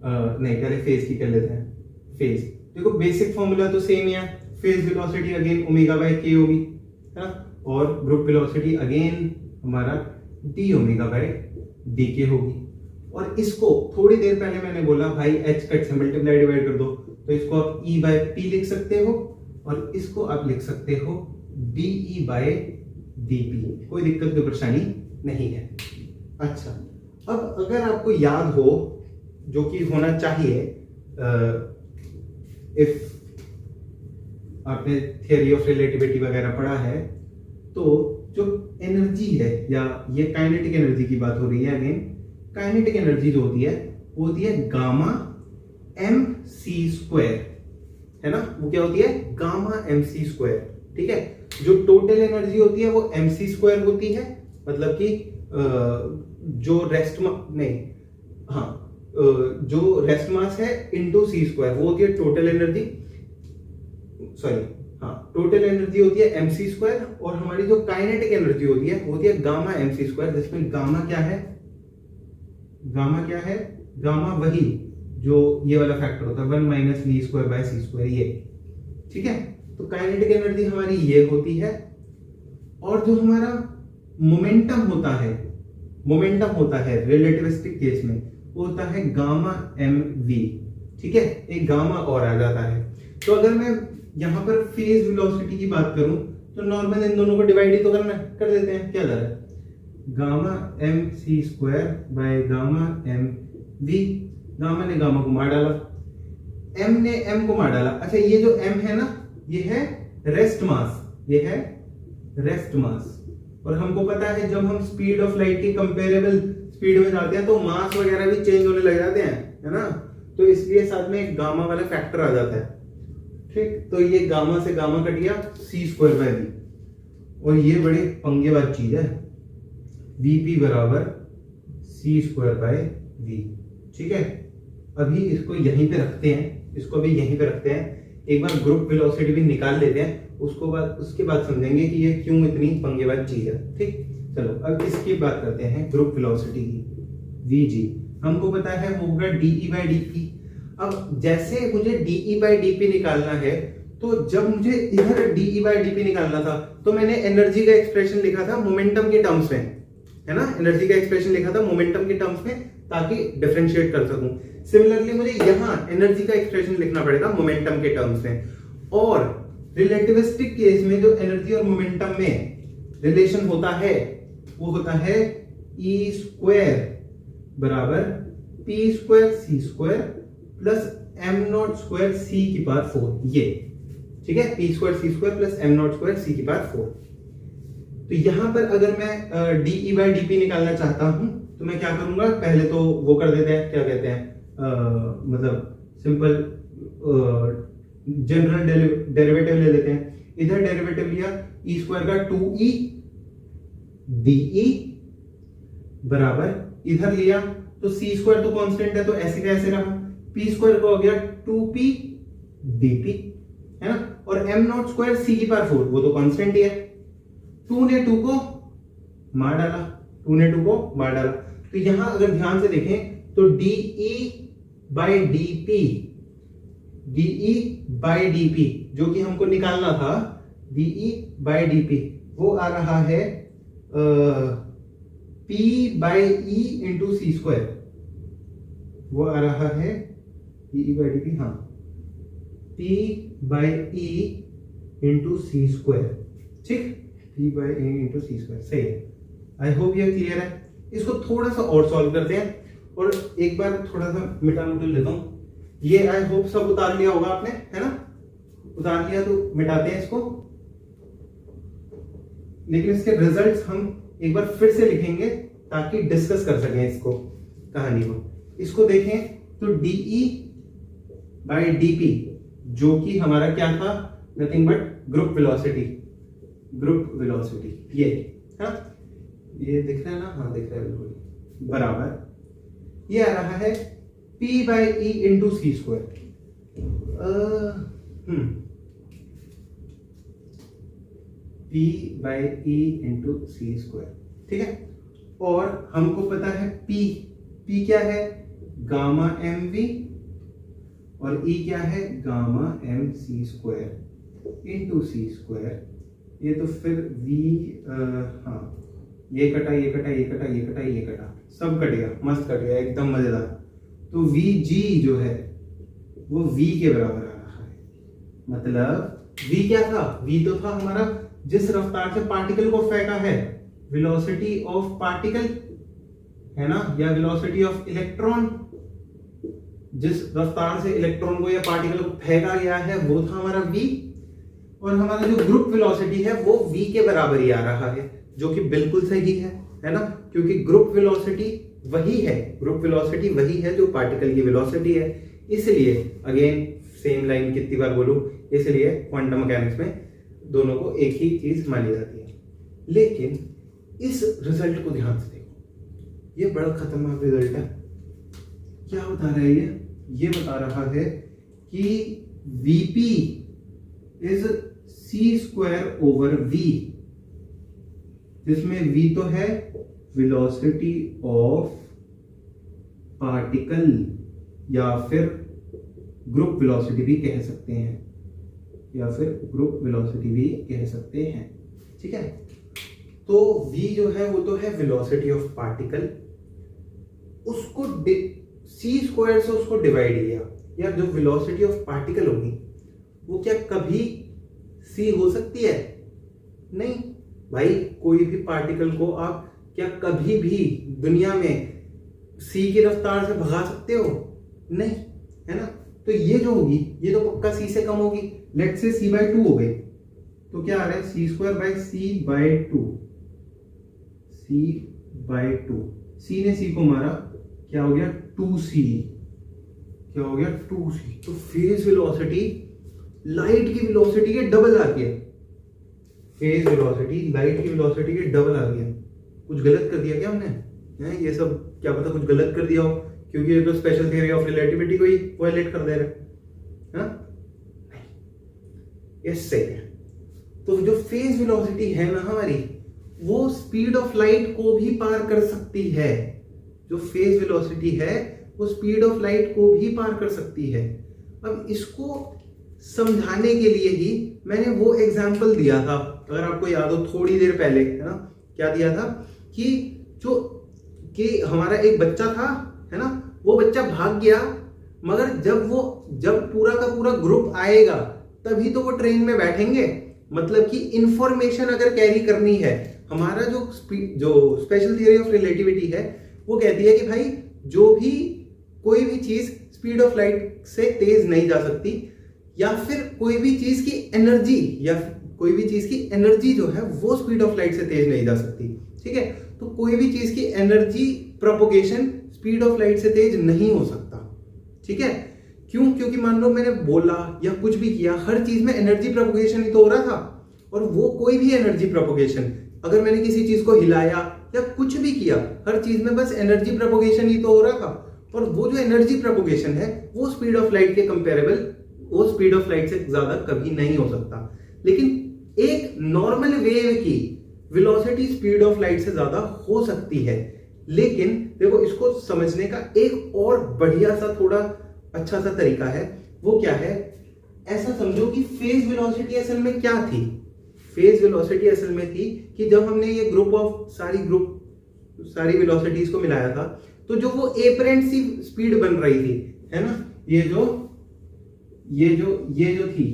नहीं पहले फेज की कर लेते हैं। फेज देखो बेसिक फॉर्मूला तो सेम ही है, phase velocity again omega by के होगी, है ना, और ग्रुप वेलोसिटी अगेन हमारा डी ओमेगा बाय डी के होगी। और इसको थोड़ी देर पहले मैंने बोला भाई एच कट से मल्टीप्लाई डिवाइड कर दो, तो इसको आप ई बाय पी लिख सकते हो और इसको आप लिख सकते हो D E bye D P, कोई दिक्कत कोई परेशानी नहीं है। अच्छा, अब अगर आपको याद हो, जो कि होना चाहिए, इफ आपने थियरी ऑफ रिलेटिविटी वगैरह पढ़ा है, तो जो एनर्जी है, या ये काइनेटिक एनर्जी की बात हो रही है अगेन, काइनेटिक एनर्जी जो होती है वो होती है गामा एम सी स्क्वायर, है ना, वो क्या होती है गामा एम सी स्क्वायर, ठीक है। जो टोटल एनर्जी होती है वो एम सी स्क्वायर होती है, मतलब कि जो रेस्ट नहीं, हाँ, जो रेस्ट मास है इनटू सी स्क्वायर, वो होती है टोटल एनर्जी, सॉरी, हाँ, टोटल एनर्जी होती है एम सी स्क्वायर, और हमारी जो काइनेटिक एनर्जी होती है वो होती है गामा एम सी स्क्वायर, जिसमें गामा क्या है, गामा क्या है, गामा वही जो ये वाला फैक्टर होता है 1 minus v square by c square, ये, ठीक है। तो काइनेटिक एनर्जी हमारी ये होती है, और जो हमारा मोमेंटम होता है रिलेटिविस्टिक केस में, वो होता है गामा एम वी, ठीक है, एक गामा और आ जाता है। तो अगर मैं यहां पर फेज वेलोसिटी की बात करूं, तो नॉर्मल इन दोनों को डिवाइड ही तो करना कर देते हैं, क्या जा रहा है, gamma m c square by gamma m v, gamma ने गामा को मार डाला, एम ने एम को मार डाला। अच्छा, ये जो एम है ना, ये है रेस्ट मास, ये है रेस्ट मास, और हमको पता है जब हम स्पीड ऑफ लाइट की कंपेरेबल स्पीड में जाते हैं तो मास वगैरह भी चेंज होने लग जाते हैं, है ना, तो इसलिए साथ में एक गामा वाला फैक्टर आ जाता है, ठीक। तो ये गामा से गामा कट गया, सी स्क्वायर बाय वी, और ये बड़ी पंगेबाज चीज है, Vp बराबर सी स्क्वायर बाय वी, ठीक है। अभी इसको यहीं पे रखते हैं, एक बार ग्रुप वेलोसिटी भी निकाल लेते हैं, उसके बाद समझेंगे कि ये क्यों इतनी पंगेबाज चीज है, ठीक। चलो अब इसकी बात करते हैं ग्रुप वेलोसिटी की, Vg हमको पता है वो होगा dE बाय dP। अब जैसे मुझे dE बाय dP निकालना है, तो जब मुझे इधर dE बाय dP निकालना था, तो मैंने एनर्जी का एक्सप्रेशन लिखा था मोमेंटम के टर्म्स में, है ना, एनर्जी का एक्सप्रेशन लिखा था मोमेंटम के टर्म्स में, ताकि डिफरेंशिएट कर सकूं। सिमिलरली मुझे यहां एनर्जी का एक्सप्रेशन लिखना पड़ेगा मोमेंटम के टर्म्स में, और रिलेटिविस्टिक केस में जो एनर्जी और मोमेंटम में रिलेशन होता है वो होता है E स्क्वायर बराबर P square C square plus m not square C की पावर 4, ये, ठीक है, P square C square plus m not square C की पावर 4। तो यहां पर अगर मैं dE बाय dP निकालना चाहता हूं, तो मैं क्या करूंगा, पहले तो वो कर देते हैं, क्या कहते हैं, मतलब सिंपल जनरल डेरिवेटिव ले लेते हैं। इधर डेरिवेटिव लिया, E स्क्वायर का 2E dE बराबर, इधर लिया तो C स्क्वायर तो कांस्टेंट है, तो ऐसे का ऐसे रहा, P स्क्वायर का हो गया 2P dP, है ना, और m नॉट स्क्वायर C की पावर 4, वो तो कांस्टेंट ही है। 2 ने 2 को मार डाला, तो यहां अगर ध्यान से देखें तो dE बाय dP जो कि हमको निकालना था, dE बाय dP वो आ रहा है P बाय E इंटू सी स्क्वायर, वो आ रहा है dE बाय dP, हाँ, P बाय E इंटू सी स्क्वायर, ठीक, P बाय E इंटू सी स्क्वायर, सही है। आई होप ये क्लियर है। इसको थोड़ा सा और सॉल्व करते हैं, और एक बार थोड़ा सा मिटा लेता हूं। ये आई होप सब उतार लिया होगा आपने, है ना, उतार लिया तो मिटाते हैं इसको, लेकिन इसके रिजल्ट्स हम एक बार फिर से लिखेंगे ताकि डिस्कस कर सकें इसको, कहानी को। इसको देखें तो dE बाय dP जो कि हमारा क्या था, nothing but group velocity, group velocity, ये हाँ ये दिख रहा है ना, हाँ दिख रहा है बिल्कुल बराबर, ये आ रहा है P/E इंटू सी स्क्वायर। P/E इंटू सी स्क्वायर, ठीक है। और हमको पता है P क्या है, गामा mv, और E क्या है, गामा mc स्क्वायर इंटू सी स्क्वायर। ये तो फिर V, हाँ ये कटा, ये कटा, ये कटा, ये कटा, ये कटा, सब कट गया, मस्त कट गया, एकदम मजेदार। तो Vg जो है वो V के बराबर आ रहा है। मतलब V क्या था, V तो था हमारा जिस रफ्तार से पार्टिकल को फेंका है, वेलोसिटी ऑफ पार्टिकल है ना, या वेलोसिटी ऑफ इलेक्ट्रॉन, जिस रफ्तार से इलेक्ट्रॉन को या पार्टिकल को फेंका गया है वो था हमारा V। और हमारा जो ग्रुप वेलोसिटी है वो V के बराबर ही आ रहा है, जो कि बिल्कुल सही है ना, क्योंकि ग्रुप वेलोसिटी वही है, ग्रुप वेलोसिटी वही है जो पार्टिकल की वेलोसिटी है। इसलिए अगेन सेम लाइन कितनी बार बोलूं, इसलिए क्वांटम मैकेनिक्स में दोनों को एक ही चीज मानी जाती है। लेकिन इस रिजल्ट को ध्यान से देखो, ये बड़ा खतरनाक रिजल्ट है। क्या बता रहा है ये बता रहा है कि Vp is c square over V, जिसमें V तो है वेलोसिटी ऑफ पार्टिकल, या फिर ग्रुप वेलोसिटी भी कह सकते हैं, या फिर ग्रुप वेलोसिटी भी कह सकते हैं, ठीक है। तो V जो है वो तो है वेलोसिटी ऑफ पार्टिकल, उसको सी स्क्वायर से उसको डिवाइड किया, या जो वेलोसिटी ऑफ पार्टिकल होगी वो क्या कभी c हो सकती है? नहीं भाई, कोई भी पार्टिकल को आप क्या कभी भी दुनिया में c की रफ्तार से भगा सकते हो? नहीं, है ना। तो ये जो होगी ये तो पक्का c से कम होगी। लेट्स से c/2 हो गई, तो क्या आ रहा है c²/c/2, c/2, c ने c को मारा, क्या हो गया 2c, क्या हो गया 2c। तो फेज वेलोसिटी लाइट की वेलोसिटी के डबल आ गया, फेज वेलोसिटी लाइट की वेलोसिटी के डबल आ गया। कुछ गलत कर दिया क्या हमने? ये सब क्या पता कुछ गलत कर दिया हो, क्योंकि ये तो स्पेशल थ्योरी ऑफ रिलेटिविटी को ही वायलेट कर दे रहे हैं। ये सही है। तो जो फेज वेलोसिटी है ना हमारी, वो स्पीड ऑफ लाइट को भी पार कर सकती है। जो फेज वेलोसिटी है वो स्पीड ऑफ लाइट को भी पार कर सकती है। अब इसको समझाने के लिए ही मैंने वो एग्जाम्पल दिया था, अगर आपको याद हो थोड़ी देर पहले, है ना, क्या दिया था कि हमारा एक बच्चा था, है ना, वो बच्चा भाग गया, मगर जब पूरा का पूरा ग्रुप आएगा तभी तो वो ट्रेन में बैठेंगे। मतलब कि इंफॉर्मेशन अगर कैरी करनी है, हमारा जो स्पेशल थियरी ऑफ रिलेटिविटी है वो कहती है कि भाई कोई भी चीज स्पीड ऑफ लाइट से तेज नहीं जा सकती, या फिर कोई भी चीज की एनर्जी जो है वो स्पीड ऑफ लाइट से तेज नहीं जा सकती, ठीक है। तो कोई भी चीज की energy propagation speed of light से तेज नहीं हो सकता, ठीक है। क्यों? क्योंकि मान लो मैंने बोला या कुछ भी किया, हर चीज में एनर्जी प्रोपोगेशन ही तो हो रहा था, और वो कोई भी एनर्जी प्रोपोगेशन, अगर मैंने किसी चीज को हिलाया या कुछ भी किया, हर चीज में बस एनर्जी प्रोपोगेशन ही तो हो रहा था। और वो जो एनर्जी प्रोपोगेशन है वो स्पीड ऑफ लाइट के कंपेरेबल, वो स्पीड ऑफ लाइट से ज्यादा कभी नहीं हो सकता। लेकिन एक नॉर्मल वेव की वेलोसिटी स्पीड ऑफ लाइट से ज्यादा हो सकती है। लेकिन देखो, इसको समझने का एक और बढ़िया सा थोड़ा अच्छा सा तरीका है। वो क्या है? ऐसा समझो कि फेज वेलोसिटी असल में क्या थी। फेज वेलोसिटी असल में थी कि जब हमने ये सारी वेलोसिटीज को मिलाया था, तो जो वो एपरेंट सी स्पीड बन रही थी, है ना, ये जो थी,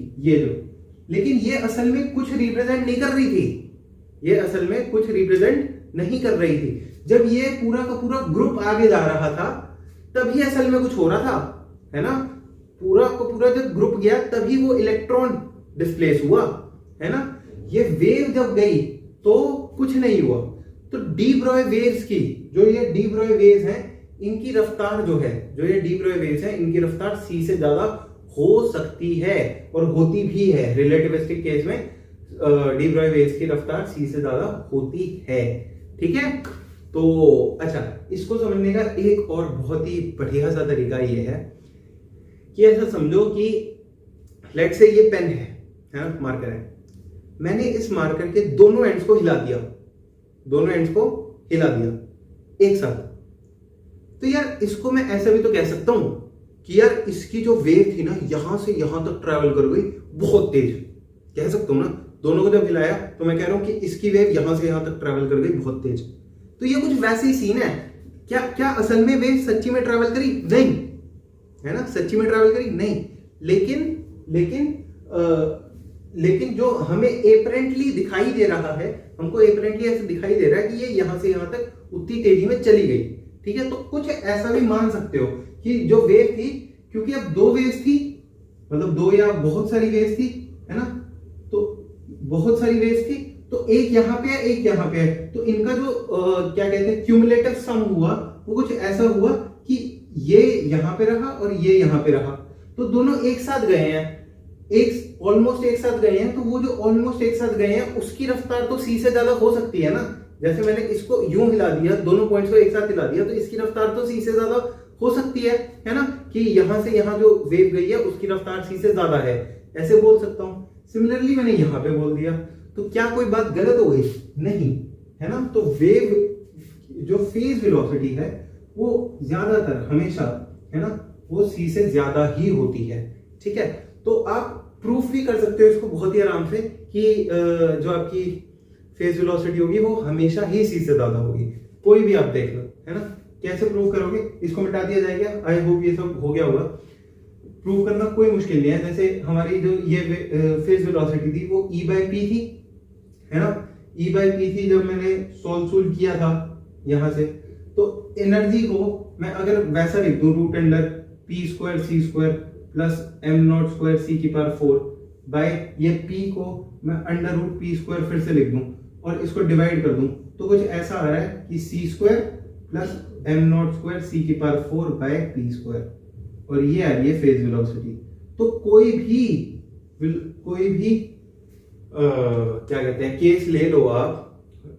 लेकिन ये असल में कुछ रिप्रेजेंट नहीं कर रही थी। जब ये पूरा का पूरा ग्रुप आगे जा रहा था तभी असल में कुछ हो रहा था, है ना। पूरा का पूरा जब ग्रुप गया तभी वो इलेक्ट्रॉन डिस्प्लेस हुआ, है ना। ये वेव जब गई तो कुछ नहीं हुआ। तो डी ब्रॉय वेव्स की ये डी ब्रॉय वेव्स हैं, इनकी रफ्तार इनकी रफ्तार c से ज्यादा हो सकती है और होती भी है। रिलेटिविस्टिक केस में डी ब्रॉय वेव्स की रफ्तार c से ज्यादा होती है। ठीक है, तो अच्छा, इसको समझने का एक और बहुत ही बढ़िया सा तरीका ये है कि ऐसा समझो कि लेट से ये पेन है ना, मार्कर है, मैंने इस मार्कर के दोनों एंड्स को हिला दिया, एक साथ। तो यार इसको मैं ऐसा भी तो कह सकता हूं कि यार इसकी जो वेव थी ना, यहां से यहां तक ट्रैवल कर गई बहुत तेज, कह सकता हूं ना। दोनों को जब हिलाया तो मैं कह रहा हूं कि इसकी वेव यहां से यहां तक ट्रैवल कर गई बहुत तेज। तो ये कुछ वैसे ही सीन है। क्या असल में वेव सच्ची में ट्रैवल करी? नहीं, है ना, सच्ची में ट्रैवल करी नहीं, लेकिन जो हमें एपरेंटली दिखाई दे रहा है, हमको एपरेंटली ऐसे दिखाई दे रहा है कि ये यहां से यहां तक उतनी तेजी में चली गई। ठीक है, तो कुछ ऐसा भी मान सकते हो कि जो वेव थी, क्योंकि अब दो वेव्स थी, मतलब दो या बहुत सारी वेव्स थी, है ना, तो बहुत सारी वेव्स थी, तो एक यहां पे है एक यहां पे है, तो इनका जो क्या कहते हैं क्यूमुलेटिव सम हुआ, वो कुछ ऐसा हुआ कि ये यहां पे रहा और ये यहां पे रहा, तो दोनों एक साथ गए हैं, ऑलमोस्ट एक साथ गए हैं। तो वो जो ऑलमोस्ट एक साथ गए हैं उसकी रफ्तार तो c से ज्यादा हो सकती है ना। जैसे मैंने इसको यूं हिला दिया, दोनों पॉइंट्स को एक साथ हिला दिया, तो इसकी रफ्तार तो c से ज्यादा हो सकती है ना, कि यहां से यहां जो वेव गई है उसकी रफ्तार c से ज्यादा है, ऐसे बोल सकता हूं। सिमिलरली मैंने यहां पे बोल दिया, तो क्या कोई बात गलत हो गई? नहीं, है ना। तो वेव जो फेज वेलोसिटी है वो ज्यादातर हमेशा, है ना, वो c से ज्यादा ही होती है। ठीक है, तो आप प्रूफ भी कर सकते हो इसको बहुत ही आराम से कि जो आपकी फेज वेलोसिटी होगी वो हमेशा ही c से ज्यादा होगी। कोई भी आप देख लो, है ना। कैसे प्रूव करोगे? इसको मिटा दिया जाएगा। आई होप ये सब हो गया होगा। प्रूव करना कोई मुश्किल नहीं है। जैसे हमारी जो ये फेज वेलोसिटी थी वो E/p थी, है ना, E/p थी जब मैंने सोल्व किया था यहां से। तो एनर्जी को मैं अगर वैसा लिख दूं, √p² c² plus m0² c⁴ bye ये p को मैं √p² फिर से लिख दूं और इसको डिवाइड कर दूं, तो कुछ ऐसा आ रहा है कि c² plus m0² c⁴ bye p², और ये आ रही है फेज वेलोसिटी। तो कोई भी क्या कहते हैं केस ले लो आप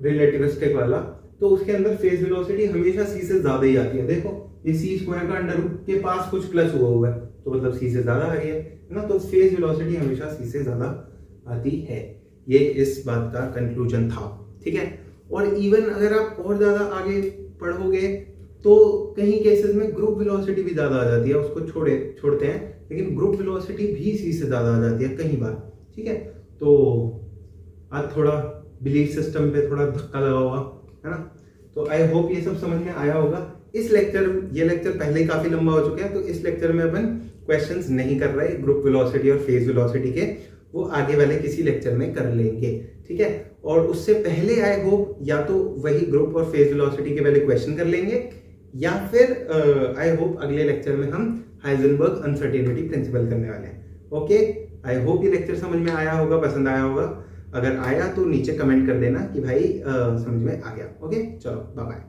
रिलेटिविस्टिक वाला, तो उसके अंदर फेज वेलोसिटी हमेशा c से ज्यादा ही आती है। देखो ये c² का अंडर के पास कुछ प्लस हुआ है, तो मतलब c से ज्यादा आ रही है ना। तो फेज वेलोसिटी हमेशा c से ज्यादा आती है। ये इस बात का कंक्लूजन था। ठीक है, और इवन अगर आप और ज्यादा आगे पढ़ोगे तो कहीं केसेस में ग्रुप वेलोसिटी भी ज्यादा आ जाती है, उसको छोड़ते हैं, लेकिन ग्रुप वेलोसिटी भी c से ज्यादा आ जाती है कई बार। ठीक है, तो आज थोड़ा बिलीफ सिस्टम पे थोड़ा धक्का लगा होगा, है ना। तो आई होप ये सब समझ में आया होगा। ये लेक्चर पहले ही काफी लंबा हो चुका है, तो इस लेक्चर में अपन क्वेश्चंस नहीं कर रहे ग्रुप वेलोसिटी और फेज वेलोसिटी के, वो आगे वाले किसी लेक्चर में कर लेंगे। ठीक है, और उससे पहले आई होप या तो वही ग्रुप और फेज वेलोसिटी के वाले क्वेश्चन कर लेंगे, या फिर आई होप अगले लेक्चर में हम हाइजेनबर्ग अनसर्टेनिटी प्रिंसिपल करने वाले हैं। ओके, आई होप ये लेक्चर समझ में आया होगा, पसंद आया होगा। अगर आया तो नीचे कमेंट कर देना कि भाई समझ में आ गया। ओके, चलो बाय बाय।